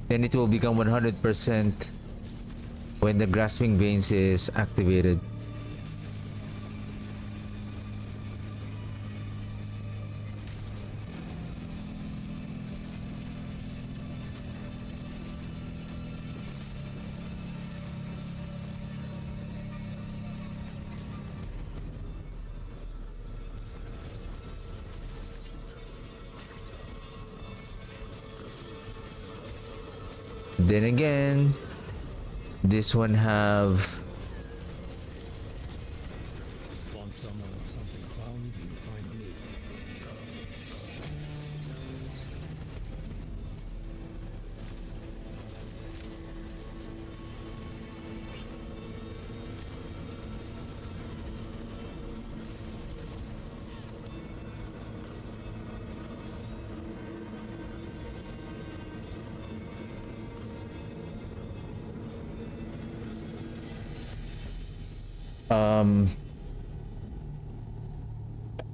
Then it will become 100% when the grasping veins is activated. Then again, this one have Want someone or something found, you find me.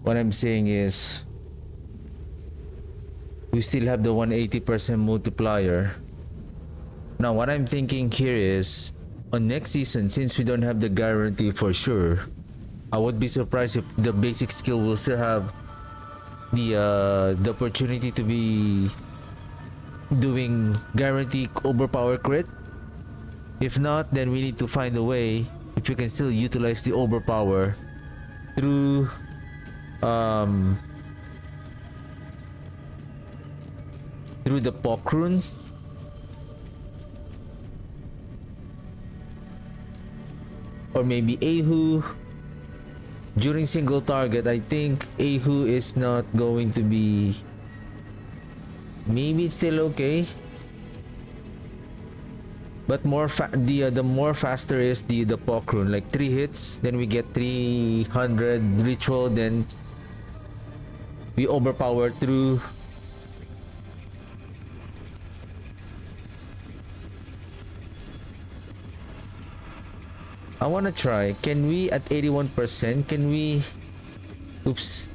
what I'm saying is we still have the 180% multiplier. Now what I'm thinking here is on next season, since we don't have the guarantee for sure, I would be surprised if the basic skill will still have the opportunity to be doing guaranteed overpower crit. If not, then we need to find a way if we can still utilize the overpower through through the Pok rune. Or maybe Ahu. During single target, I think Ahu is not going to be... Maybe it's still okay. But the more faster is the Pok rune. Like 3 hits, then we get 300 ritual, then we overpower through... I wanna try. Can we at 81%? Can we... Oops.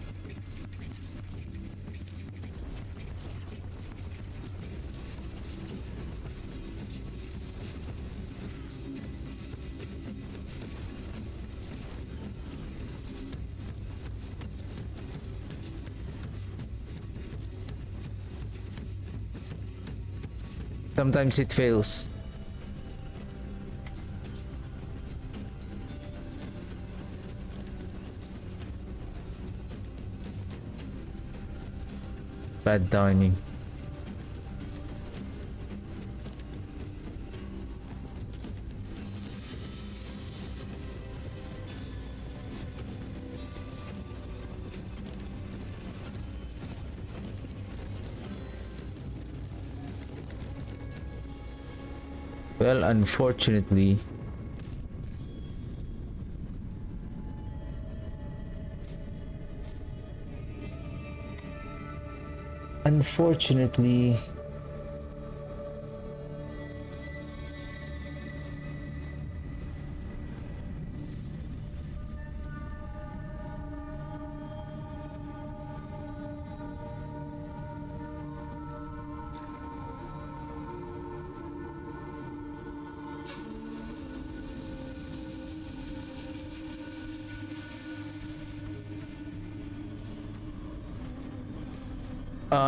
Sometimes it fails. Bad timing. Well, unfortunately, unfortunately,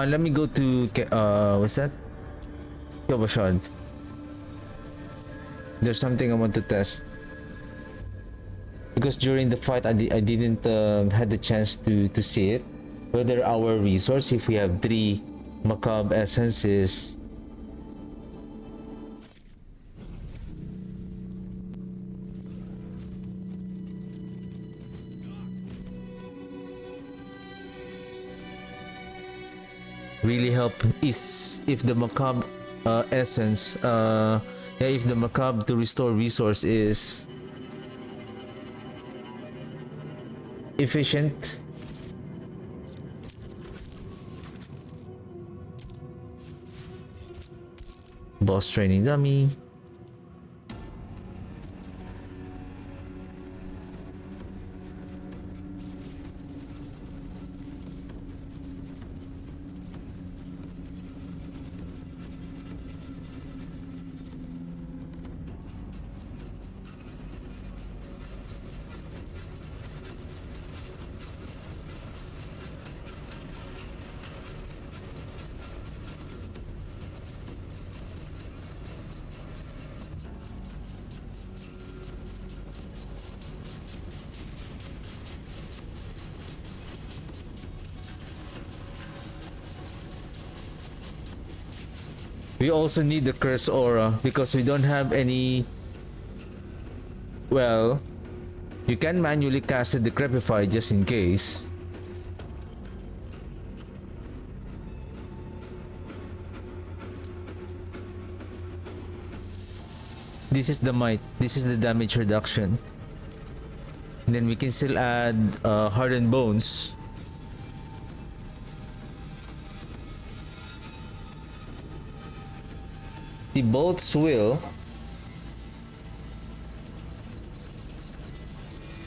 let me go to what's that? Kyobashad. There's something I want to test because during the fight I didn't had the chance to see it. Whether our resource, if we have 3 macabre essences, really help is if the macabre essence, yeah, if the macabre to restore resource is efficient. Boss training dummy. We also need the curse aura because we don't have any. Well, you can manually cast a decrepify just in case. This is the might. This is the damage reduction. And then we can still add hardened bones. The bolts will.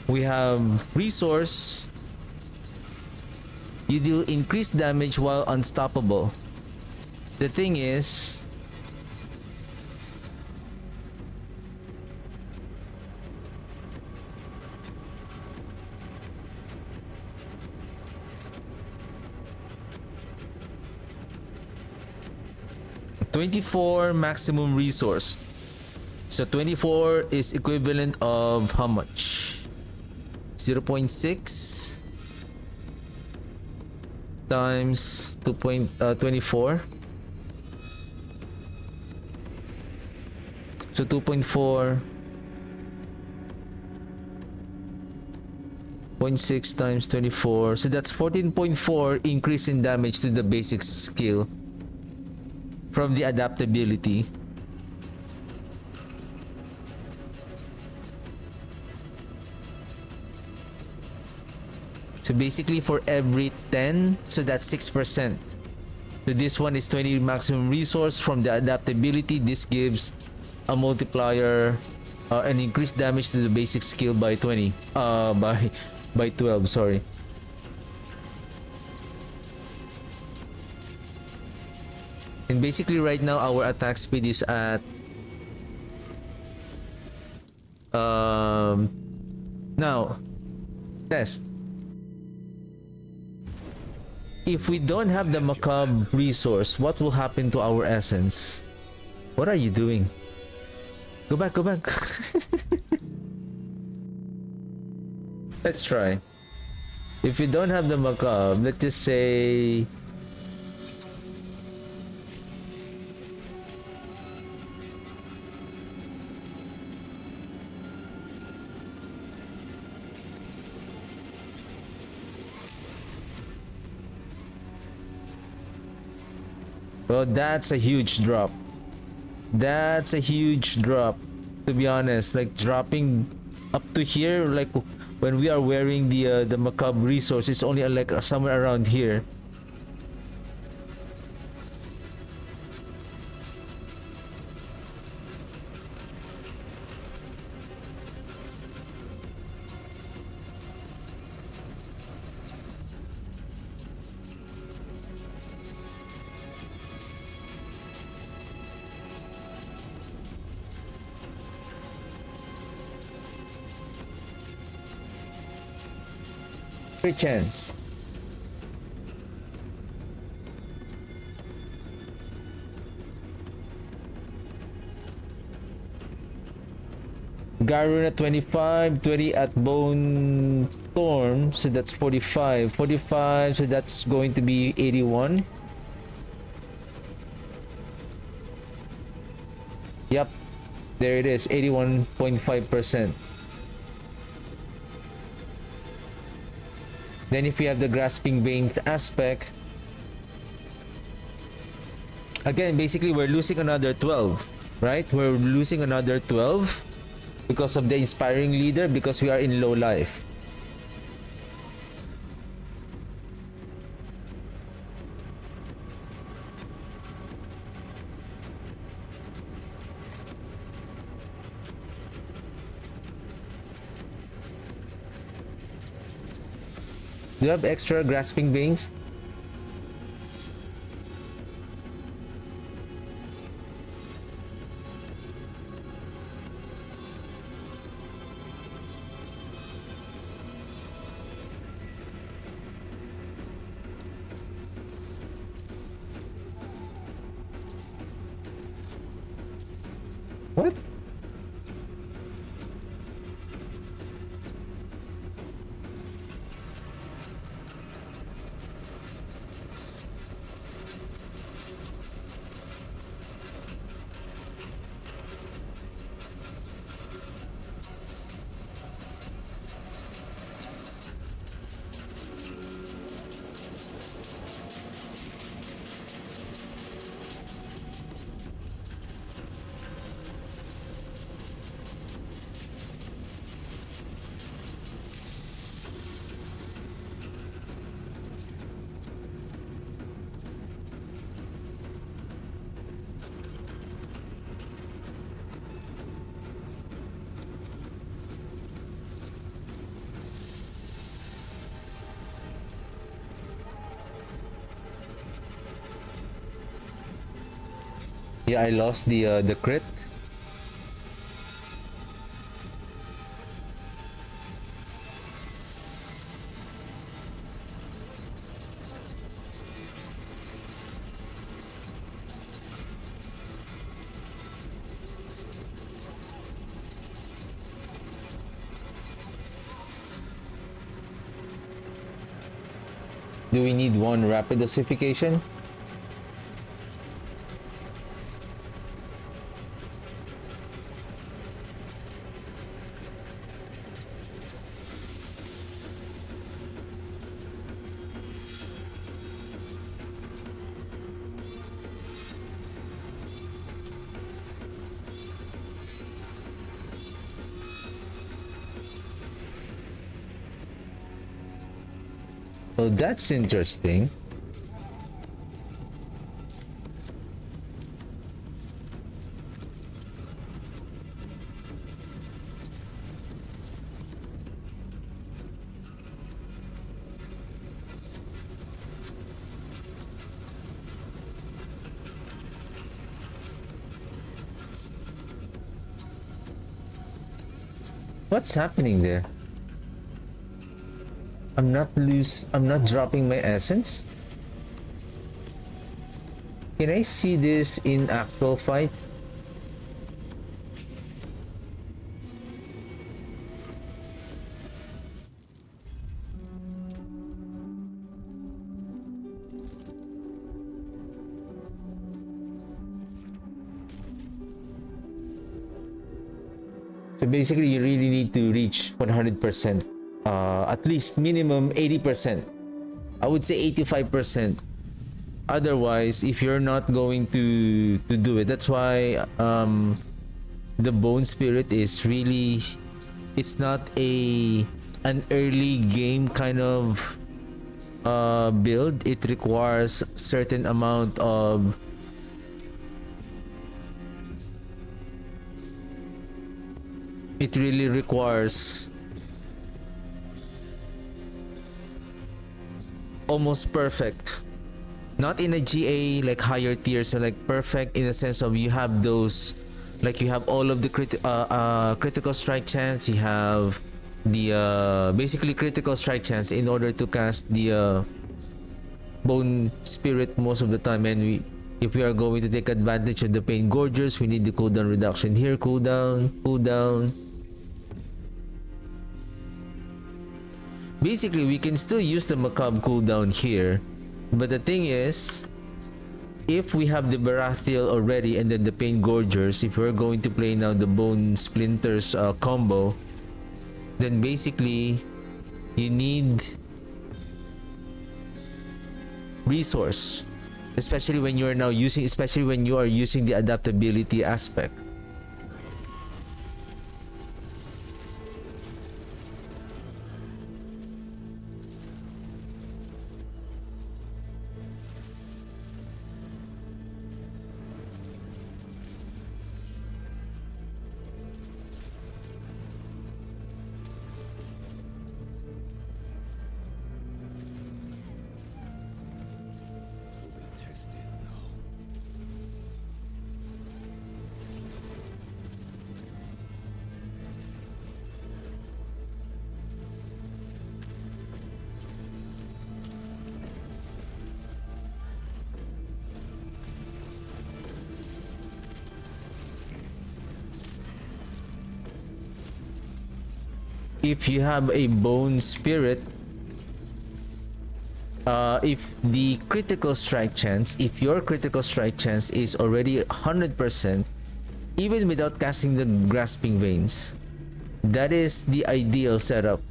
We have resource. You deal increased damage while unstoppable. The thing is, $24 maximum resource. So 24 is equivalent of how much? 0.6 times 2.24. So 2.4 0.6 times 24. So that's 14.4 increase in damage to the basic skill from the adaptability. So basically for every 10, so that's 6%. So this one is 20 maximum resource from the adaptability. This gives a multiplier, an increased damage to the basic skill by 20. By 12, sorry. And basically right now our attack speed is at now test. If we don't have the macabre resource, what will happen to our essence? What are you doing? Go back, go back. Let's try. If we don't have the macabre, let's just say well, that's a huge drop. That's a huge drop, to be honest. Like dropping up to here, like when we are wearing the macabre resource, it's only like somewhere around here. Free chance. Garun at 25, 20 at Bone Storm, so that's 45. 45, so that's going to be 81. Yep, there it is, 81.5%. Then if we have the Grasping Veins aspect, again, basically we're losing another 12, right? We're losing another 12 because of the Inspiring Leader, because we are in low life. Do you have extra Grasping Veins? What? Yeah, I lost the crit. Do we need one rapid ossification? So that's interesting. What's happening there? I'm not dropping my essence. Can I see this in actual fight? So basically you really need to reach 100%. At least minimum 80%. I would say 85%. Otherwise, if you're not going to do it, that's why the Bone Spirit is really, it's not an early game kind of build. It requires certain amount of it really requires almost perfect, not in a GA like higher tier, so like perfect in the sense of you have those, like you have all of the critical strike chance, you have the basically critical strike chance in order to cast the Bone Spirit most of the time. And if we are going to take advantage of the Pain Gorgers, we need the cooldown reduction here. Cooldown. Basically, we can still use the Macabre cooldown here, but the thing is, if we have the Baratheon already and then the Pain Gorgers, if we're going to play now the Bone Splinters combo, then basically you need resource, especially when you are now using, especially when you are using the adaptability aspect. Will be tested now. If you have a Bone Spirit, if the critical strike chance, if your critical strike chance is already 100%, even without casting the Grasping Veins, that is the ideal setup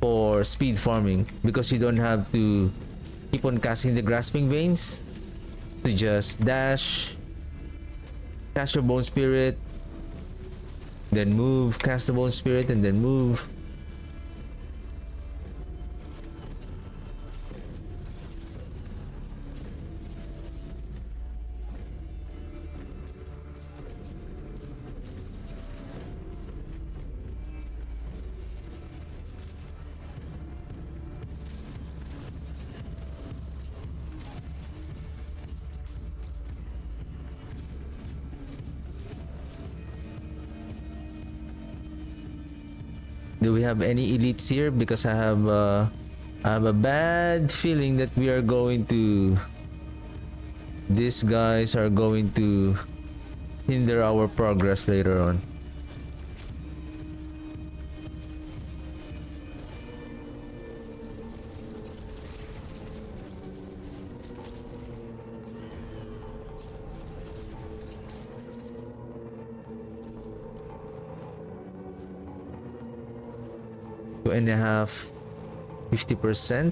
for speed farming, because you don't have to keep on casting the Grasping Veins. To just dash, cast your Bone Spirit, then move, cast the Bone Spirit, and then move. Do we have any elites here? Because I have a bad feeling that we are going to, these guys are going to hinder our progress later on. Two and a half, 50%,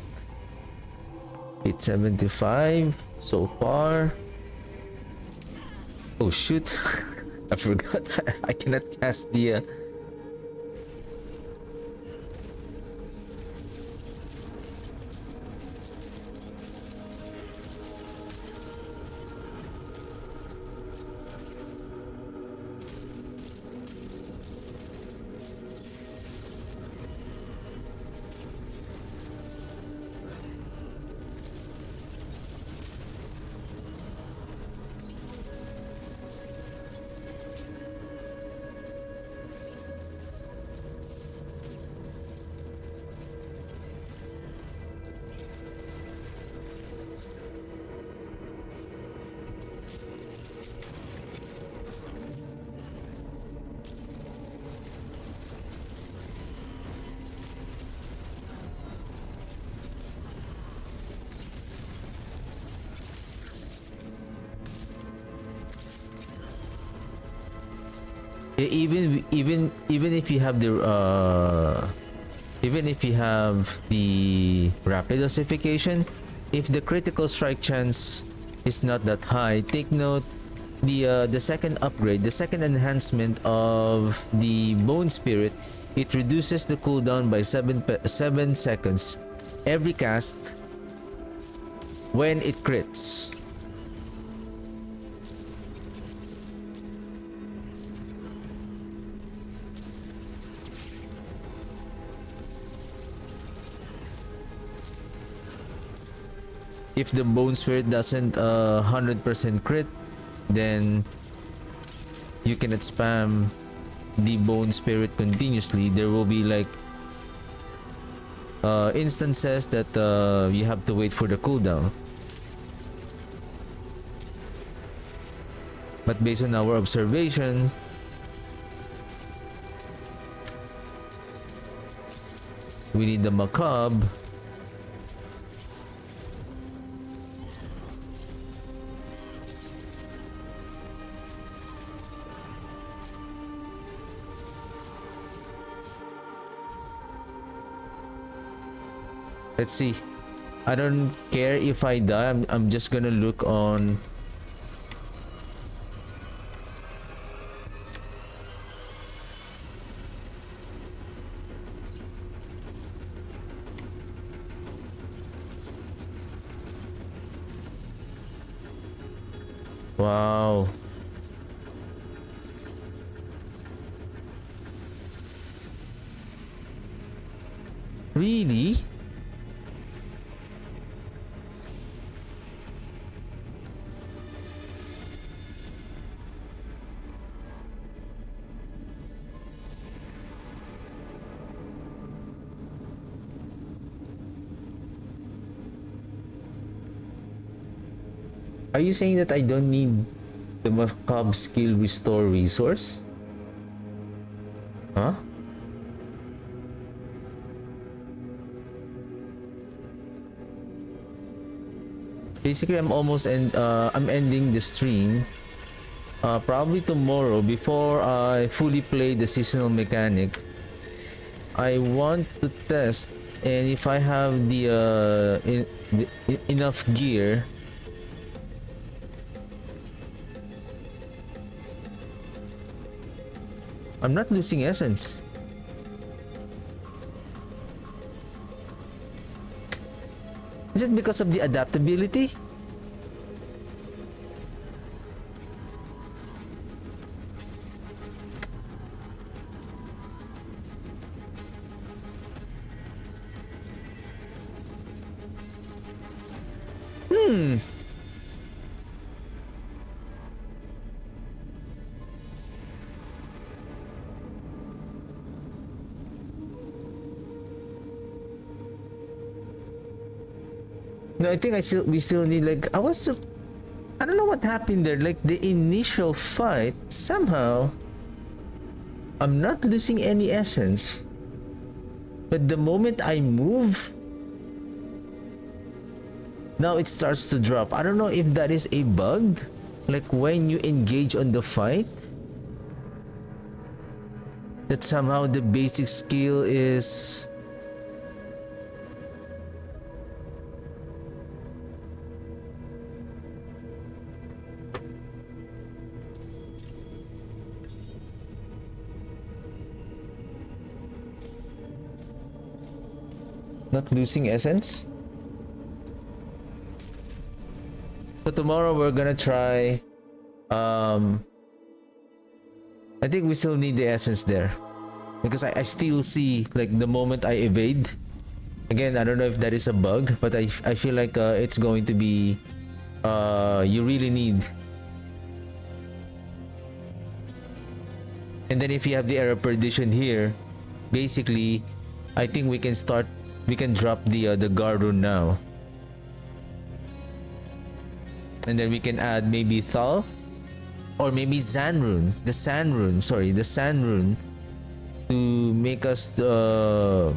875 so far. Oh shoot, I forgot. I cannot cast the even if you have the even if you have the rapid ossification, if the critical strike chance is not that high. Take note, the second upgrade, the second enhancement of the Bone Spirit, it reduces the cooldown by 7 seconds every cast when it crits. If the Bone Spirit doesn't 100% crit, then you cannot spam the Bone Spirit continuously. There will be like instances that you have to wait for the cooldown. But based on our observation, we need the Macabre. Let's see. I don't care if I die. I'm just gonna look on. Wow. Really? Are you saying that I don't need the Macabre skill restore resource? Huh? Basically, I'm ending the stream. Probably tomorrow before I fully play the seasonal mechanic. I want to test, and if I have enough gear. I'm not losing essence. Is it because of the adaptability? No, I think we still need like I don't know what happened there. Like the initial fight, somehow I'm not losing any essence. But the moment I move, now it starts to drop. I don't know if that is a bug. Like when you engage on the fight, that somehow the basic skill is not losing essence. So tomorrow we're gonna try. I think we still need the essence there, because I still see like the moment I evade. Again, I don't know if that is a bug, but I feel like it's going to be. You really need. And then if you have the error perdition here, basically, I think we can start. We can drop the guard rune now, and then we can add maybe Thal, or maybe Zan rune, the Sand rune. Sorry, the Sand rune, to make us to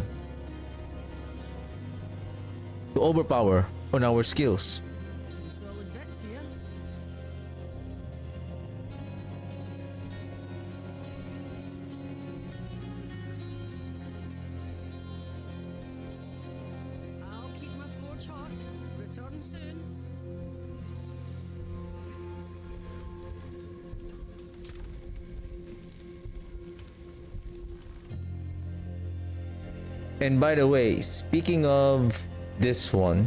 overpower on our skills. Some solid bits here. I'll keep my forge hot. Return soon. And by the way, speaking of this one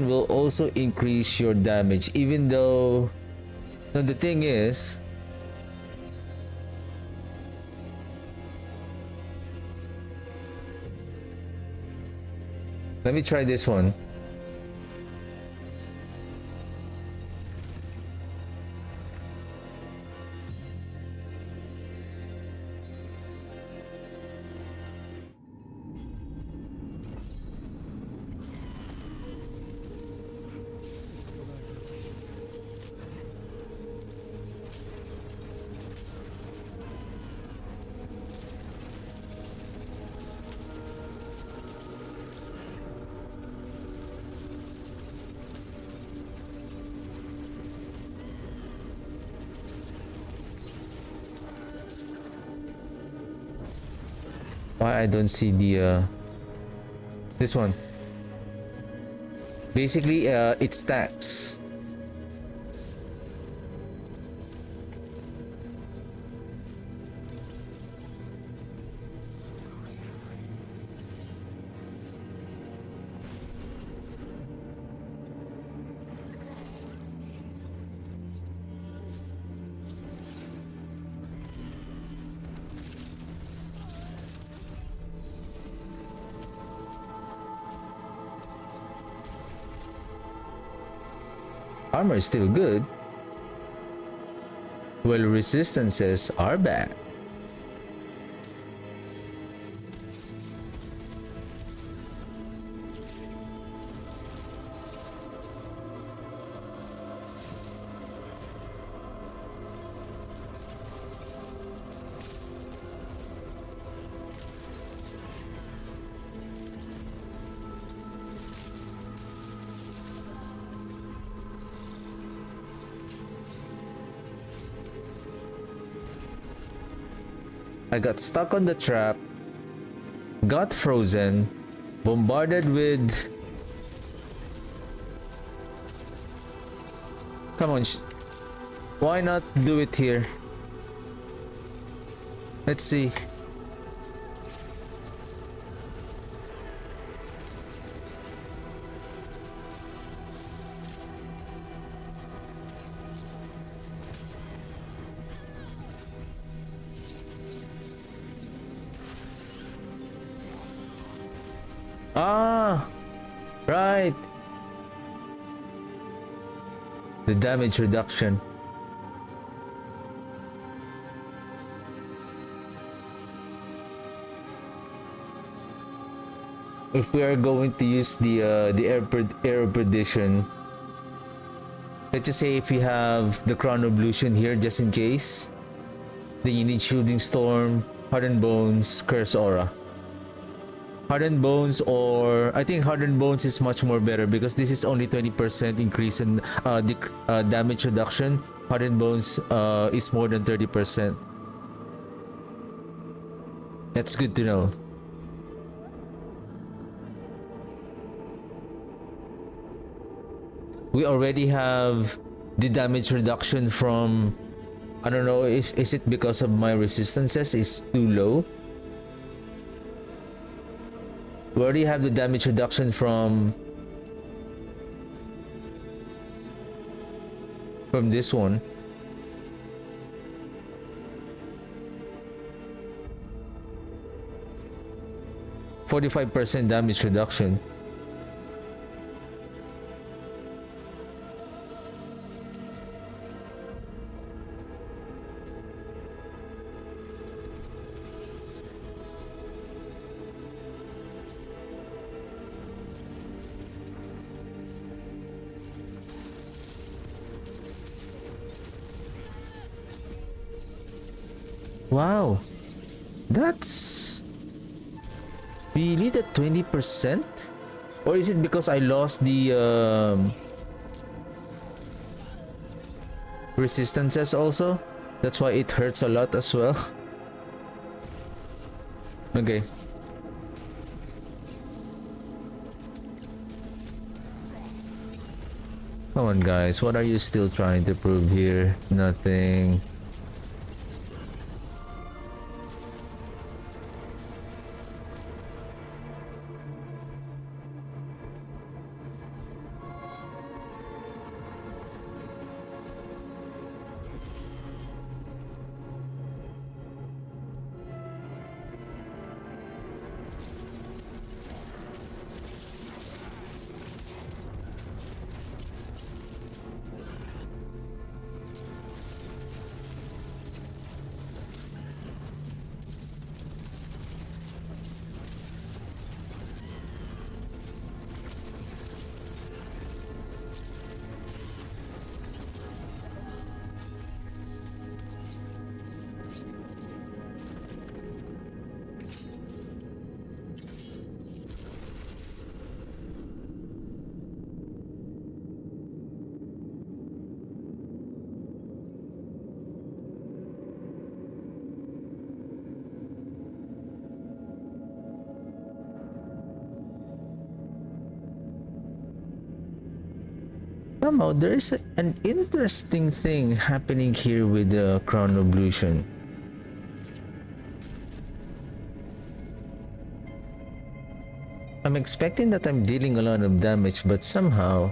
will also increase your damage, even though now the thing is, let me try this one. Why I don't see the this one. Basically, it stacks. Armor is still good. Well, resistances are bad. I got stuck on the trap, got frozen, bombarded with... Come on, why not do it here? Let's see. Ah, right. The damage reduction. If we are going to use the air prediction, let's just say if we have the Crown Ablution here just in case, then you need Shielding Storm, Hardened Bones, Curse Aura. Hardened Bones, or I think Hardened Bones is much more better because this is only 20% increase in damage reduction. Hardened Bones is more than 30%. That's good to know. We already have the damage reduction from, I don't know if is it because of my resistances is too low. We already have the damage reduction from this one. %45 damage reduction. Wow, that's really the 20%? Or is it because I lost the resistances also? That's why it hurts a lot as well. Okay. Come on guys, what are you still trying to prove here? Nothing. Somehow there is an interesting thing happening here with the Crown Oblation. I'm expecting that I'm dealing a lot of damage, but somehow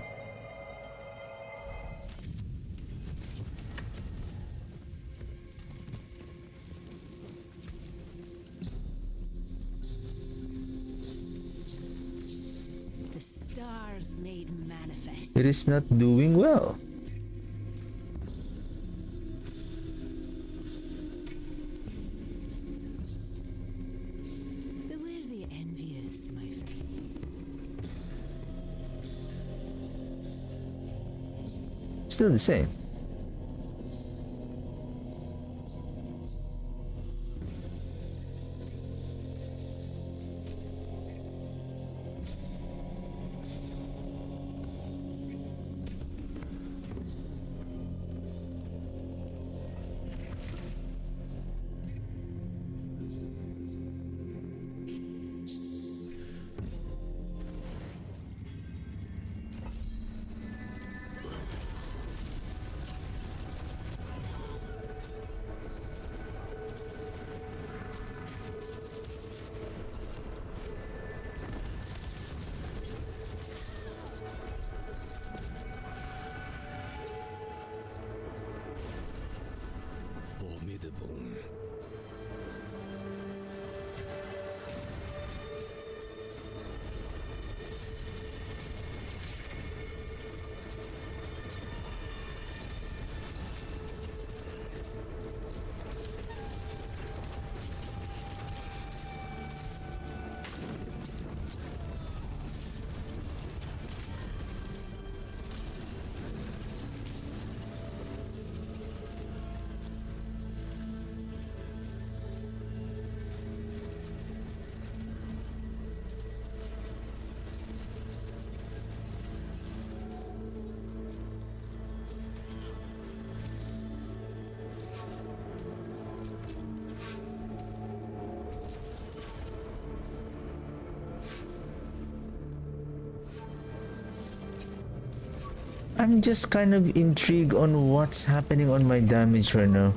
The stars made manifest. it is not doing well. Beware the envious, my friend. Still the same. Formidable. I'm just kind of intrigued on what's happening on my damage right now.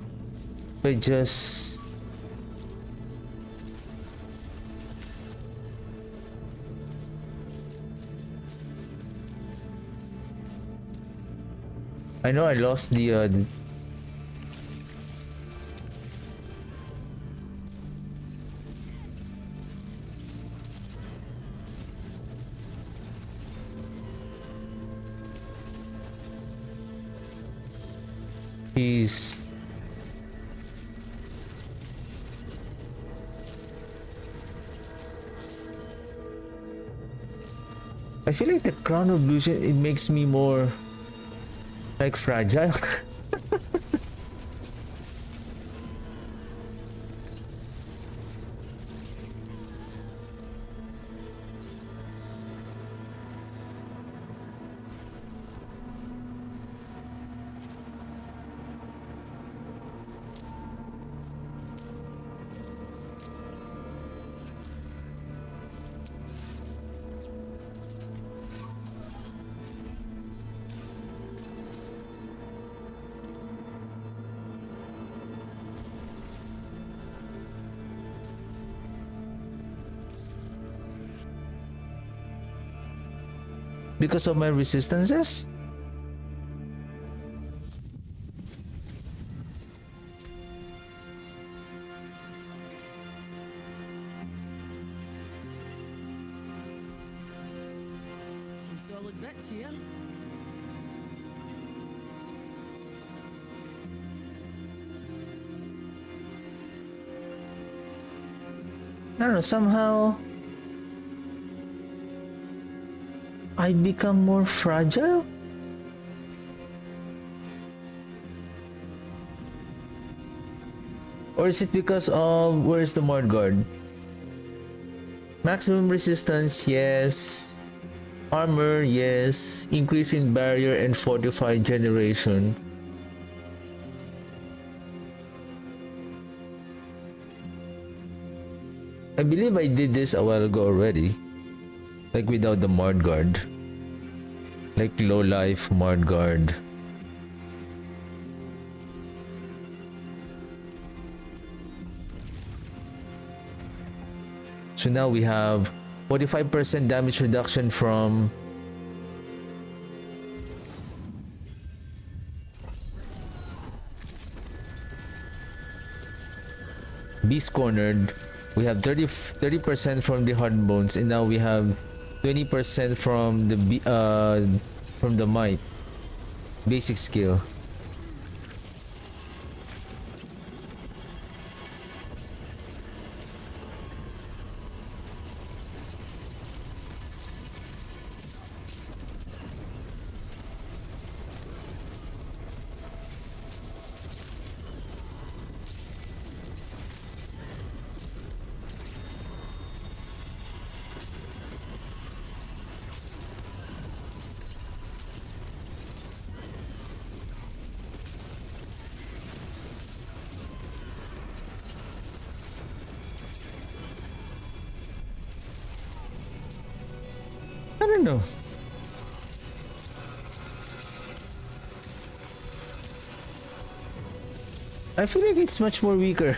I just... I know I lost the he's... I feel like the Crown of Illusion, it makes me more like fragile. Because of my resistances? Some solid bits here. I don't know, somehow I become more fragile? Or is it because of where's the Mord Guard? Maximum resistance, yes. Armor, yes. Increase in barrier and fortified generation. I believe I did this a while ago already. Like without the Mord Guard. Like low life Mard Guard. So now we have 45% damage reduction from Beast Cornered. We have 30% from the Hard Bones, and now we have 20% from the Might basic skill. I don't know. I feel like it's much more weaker.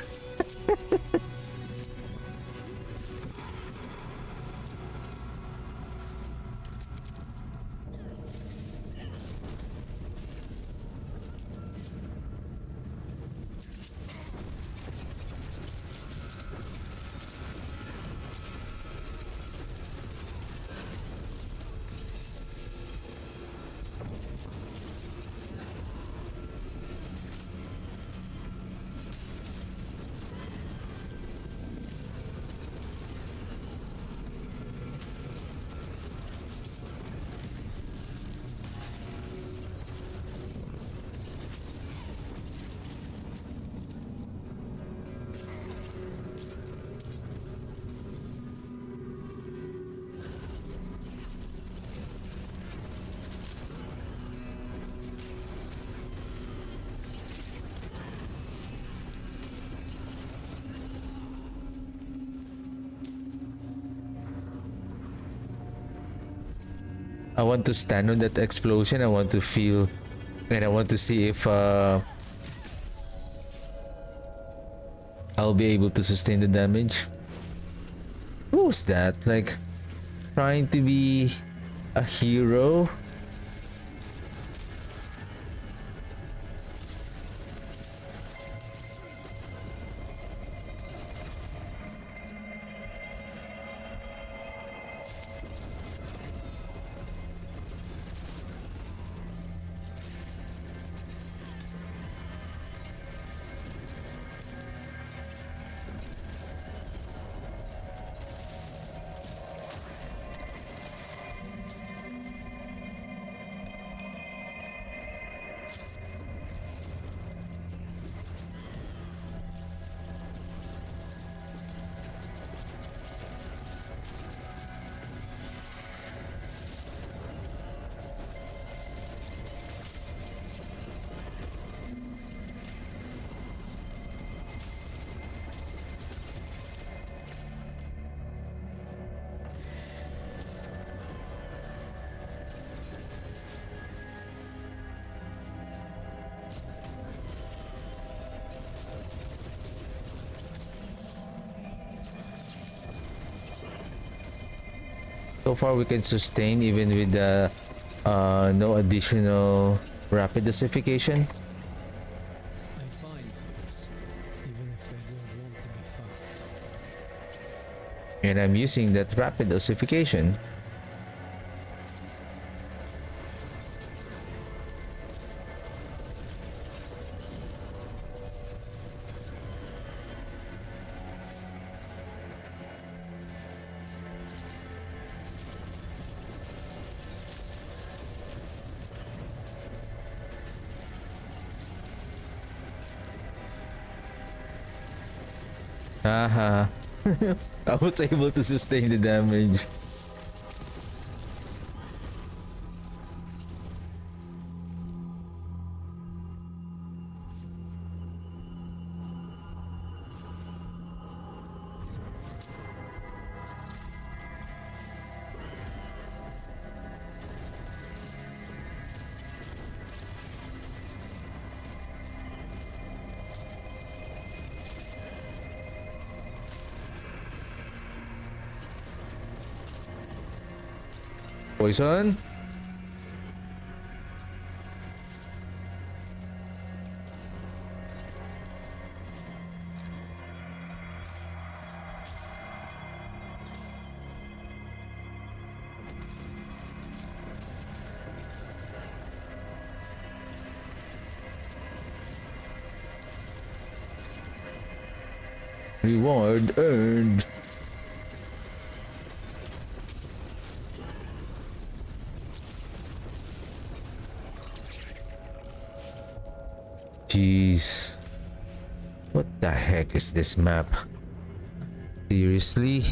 I want to stand on that explosion. I want to feel, and I want to see if I'll be able to sustain the damage. What was that? Like trying to be a hero? So far we can sustain even with the no additional rapid dosification. I'm fine for this, even if I don't want to be fucked. And I'm using that rapid dosification. Haha. I was able to sustain the damage. Poison. Reward earned. Jeez. What the heck is this map? Seriously?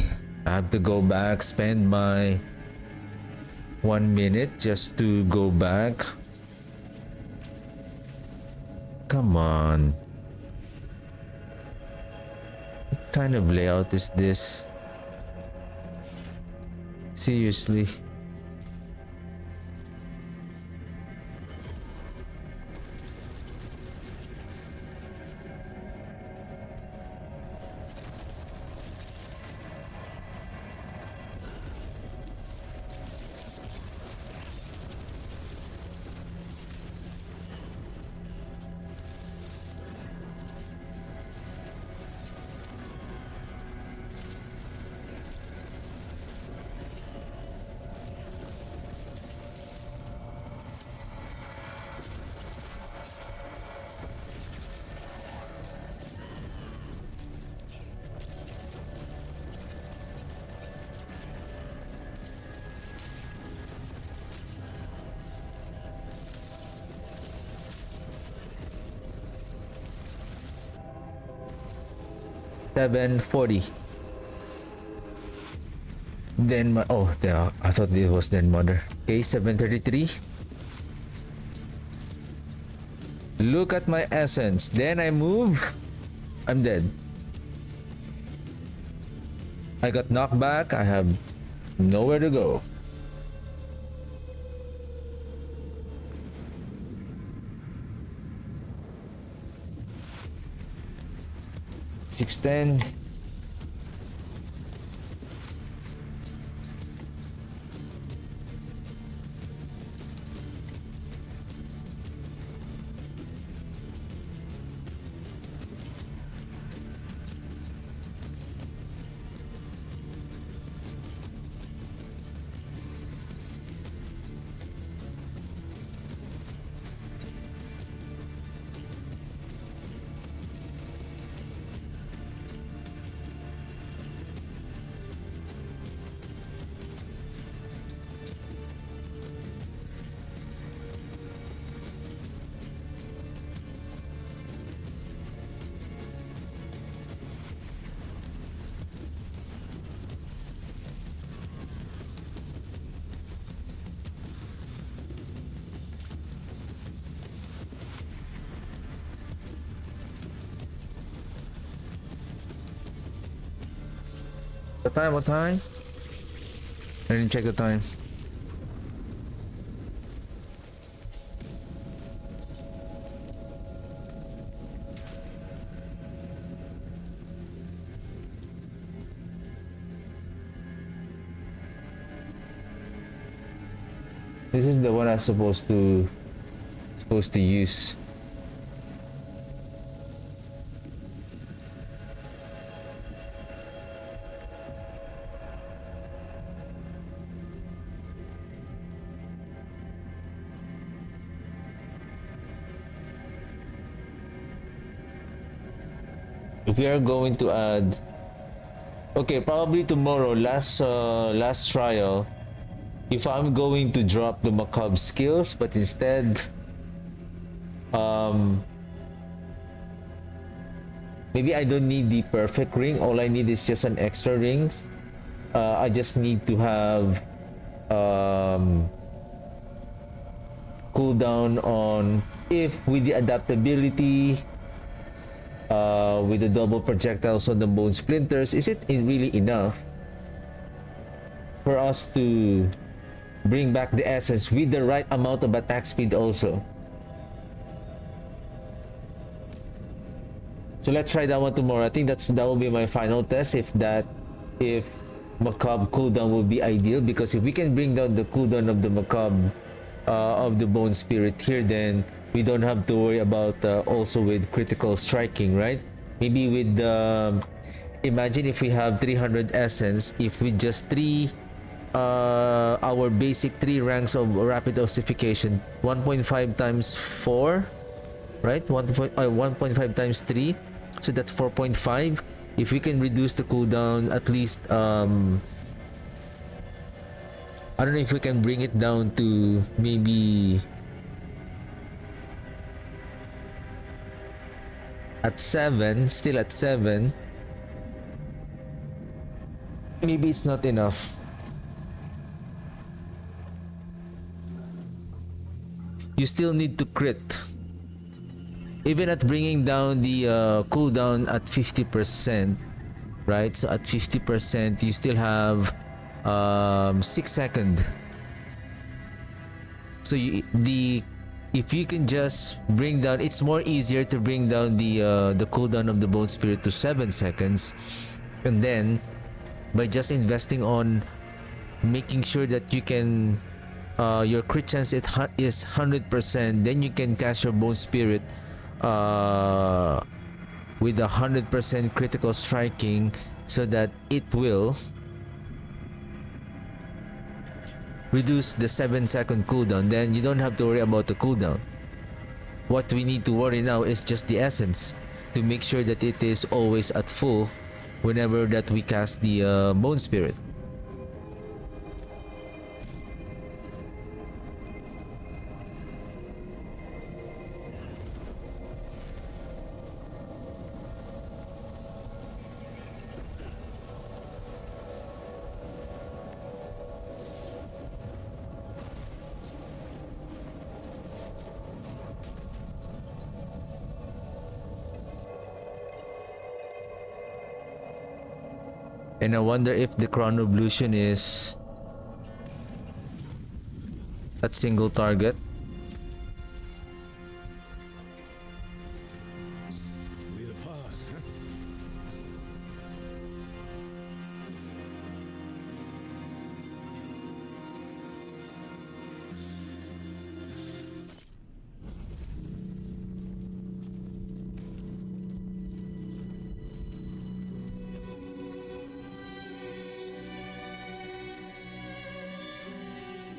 I have to go back, spend my 1 minute just to go back? Come on. What kind of layout is this? Seriously? $7.40. Then oh, yeah, I thought it was then mother. Okay, 7.33. Look at my essence. Then I move. I'm dead. I got knocked back. I have nowhere to go. $6.10. The time? What time? I didn't check the time. This is the one I'm supposed to use. If we are going to add, okay, probably tomorrow, last trial, if I'm going to drop the macabre skills, but instead maybe I don't need the perfect ring. All I need is just an extra rings. I just need to have cooldown on, if with the adaptability, with the double projectiles on the bone splinters, is it really enough for us to bring back the essence with the right amount of attack speed also? So let's try that one tomorrow. I think that will be my final test. If macabre cooldown would be ideal, because if we can bring down the cooldown of the macabre of the bone spirit here, then we don't have to worry about also with critical striking, right? Maybe with imagine if we have 300 essence, if with just three our basic 3 ranks of rapid ossification, 1.5 times 4, right? 1.5 times 3, so that's 4.5. If we can reduce the cooldown at least I don't know if we can bring it down to maybe at 7, still at 7. Maybe it's not enough. You still need to crit. Even at bringing down the cooldown at 50%, right? So at 50%, you still have 6 seconds. So if you can just bring down, it's more easier to bring down the cooldown of the bone spirit to 7 seconds, and then by just investing on making sure that you can your crit chance is 100%, then you can cast your bone spirit with 100% critical striking, so that it will reduce the 7-second cooldown. Then you don't have to worry about the cooldown. What we need to worry now is just the essence, to make sure that it is always at full whenever that we cast the bone spirit. And I wonder if the crown revolution is at single target. We're apart, huh?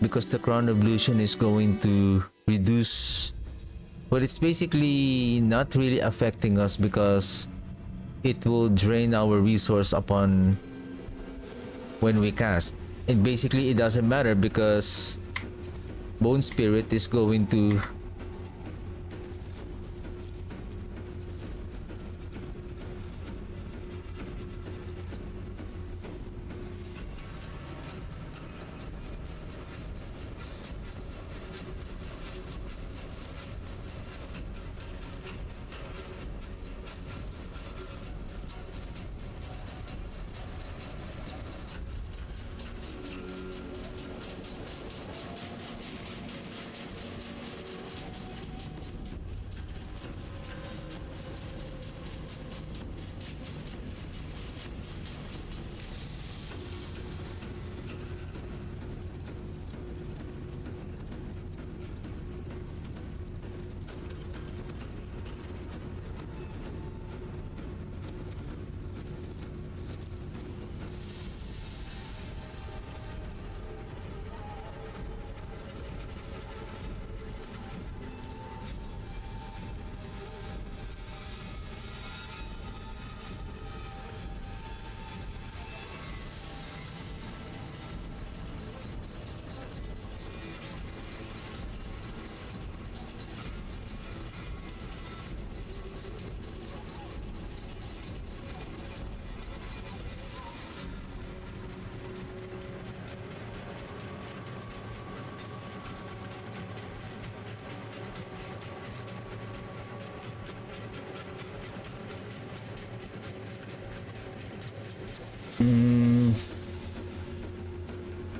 Because the crown revolution is going to reduce, well, it's basically not really affecting us because it will drain our resource upon when we cast. And basically it doesn't matter because bone spirit is going to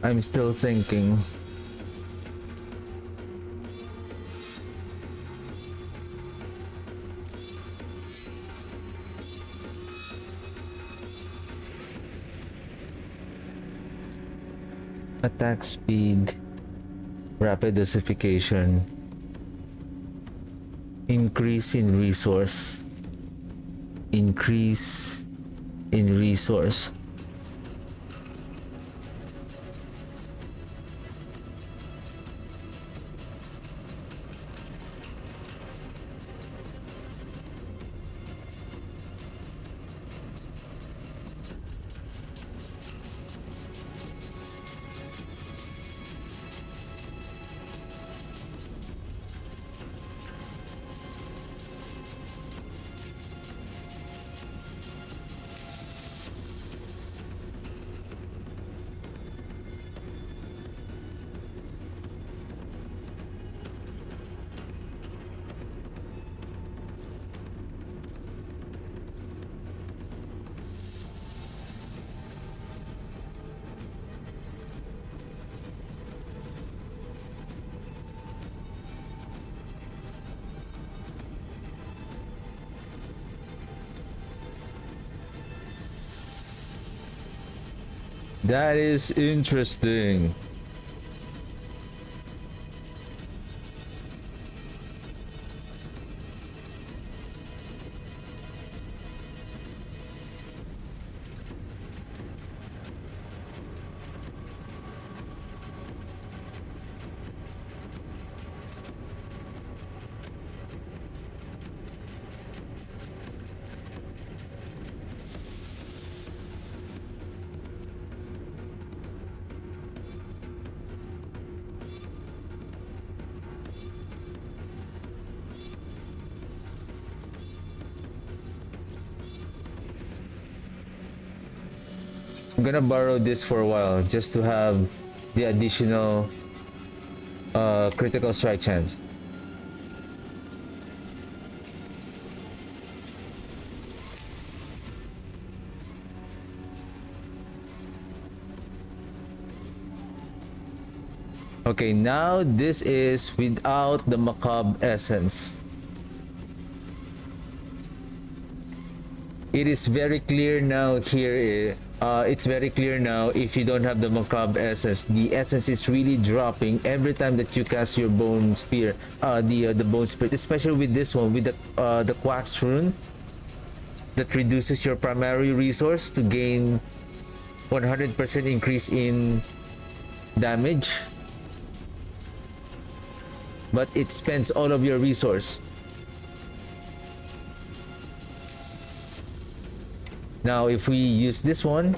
I'm still thinking. Attack speed, rapid dosification, increase in resource, increase in resource. That is interesting. I'm gonna borrow this for a while just to have the additional critical strike chance. Okay, now this is without the macabre essence. It is very clear now here. It's very clear now if you don't have the macabre essence. The essence is really dropping every time that you cast your bone spear. The bone spirit, especially with this one, with the quax rune that reduces your primary resource to gain 100% increase in damage, but it spends all of your resource. Now if we use this one,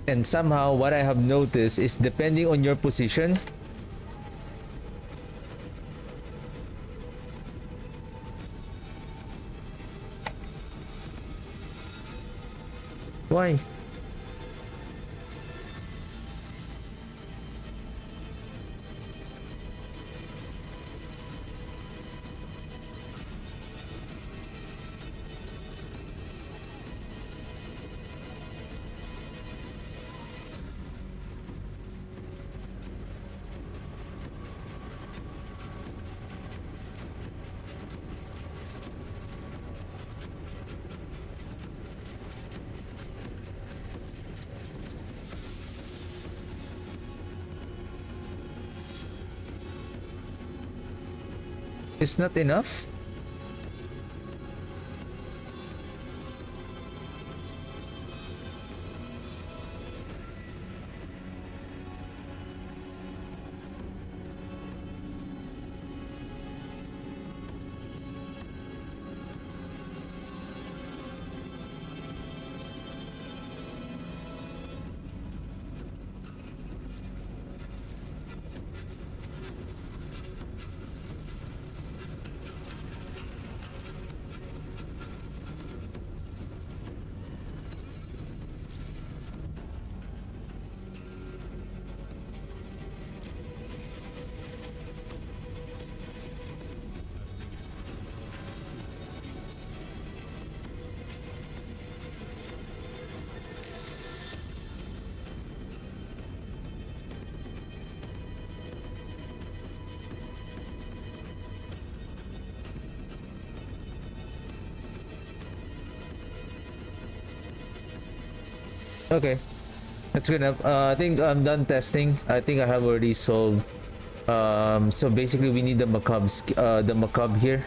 and somehow what I have noticed is depending on your position, why? It's not enough? Okay, that's good enough. I think I'm done testing. I think I have already solved. So basically, we need the macabre here.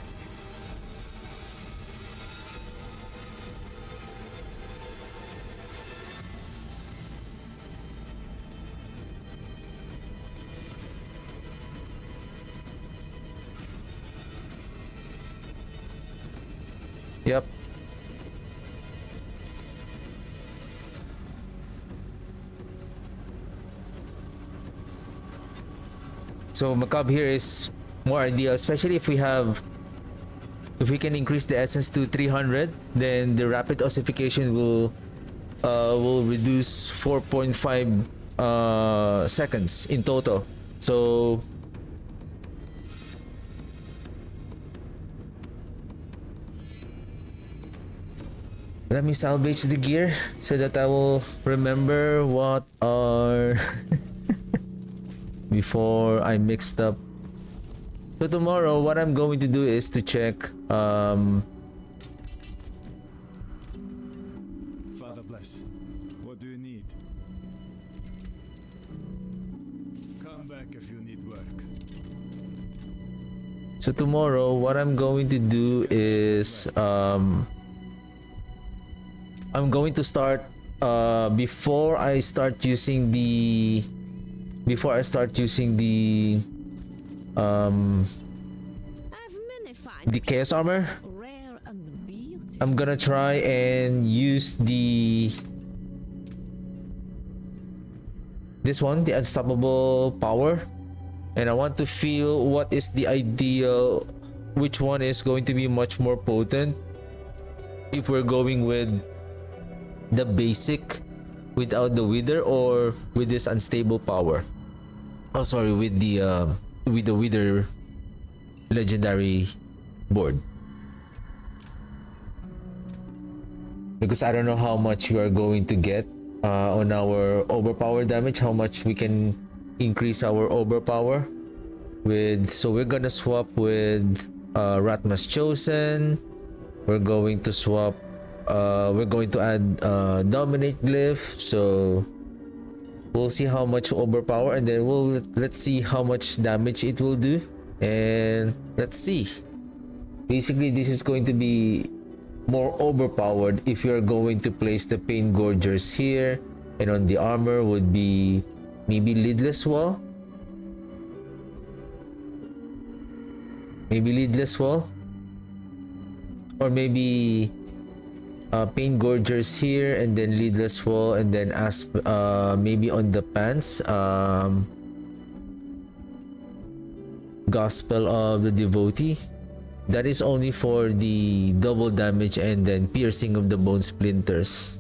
Yep. So macabre here is more ideal, especially if we can increase the essence to 300, then the rapid ossification will reduce 4.5 seconds in total. So let me salvage the gear so that I will remember what are before I mixed up. So tomorrow what I'm going to do is to check Father bless. What do you need? Come back if you need work. so tomorrow what I'm going to do is I'm going to start before I start using the the chaos armor. Rare and beautiful. I'm gonna try and use this one, the unstoppable power, and I want to feel what is the ideal, which one is going to be much more potent if we're going with the basic without the wither or with this unstable power. Oh, sorry, with the wither legendary board, because I don't know how much we are going to get on our overpower damage, how much we can increase our overpower with. So we're gonna swap with Ratma's Chosen. We're going to swap we're going to add dominate glyph, so we'll see how much overpower, and then let's see how much damage it will do, and let's see. Basically, this is going to be more overpowered if you're going to place the pain gorgers here, and on the armor would be maybe lidless wall, or maybe pain gorgers here, and then lidless wall, and then maybe on the pants gospel of the devotee. That is only for the double damage and then piercing of the bone splinters.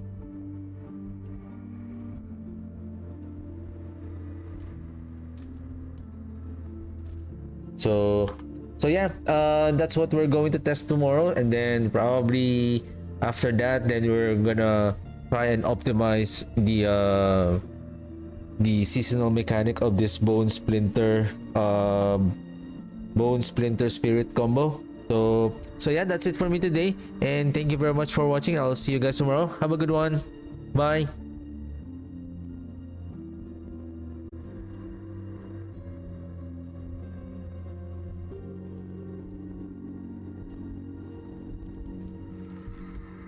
So yeah, that's what we're going to test tomorrow, and then probably after that, then we're gonna try and optimize the seasonal mechanic of this bone splinter spirit combo. So yeah, that's it for me today, and thank you very much for watching. I'll see you guys tomorrow. Have a good one. Bye.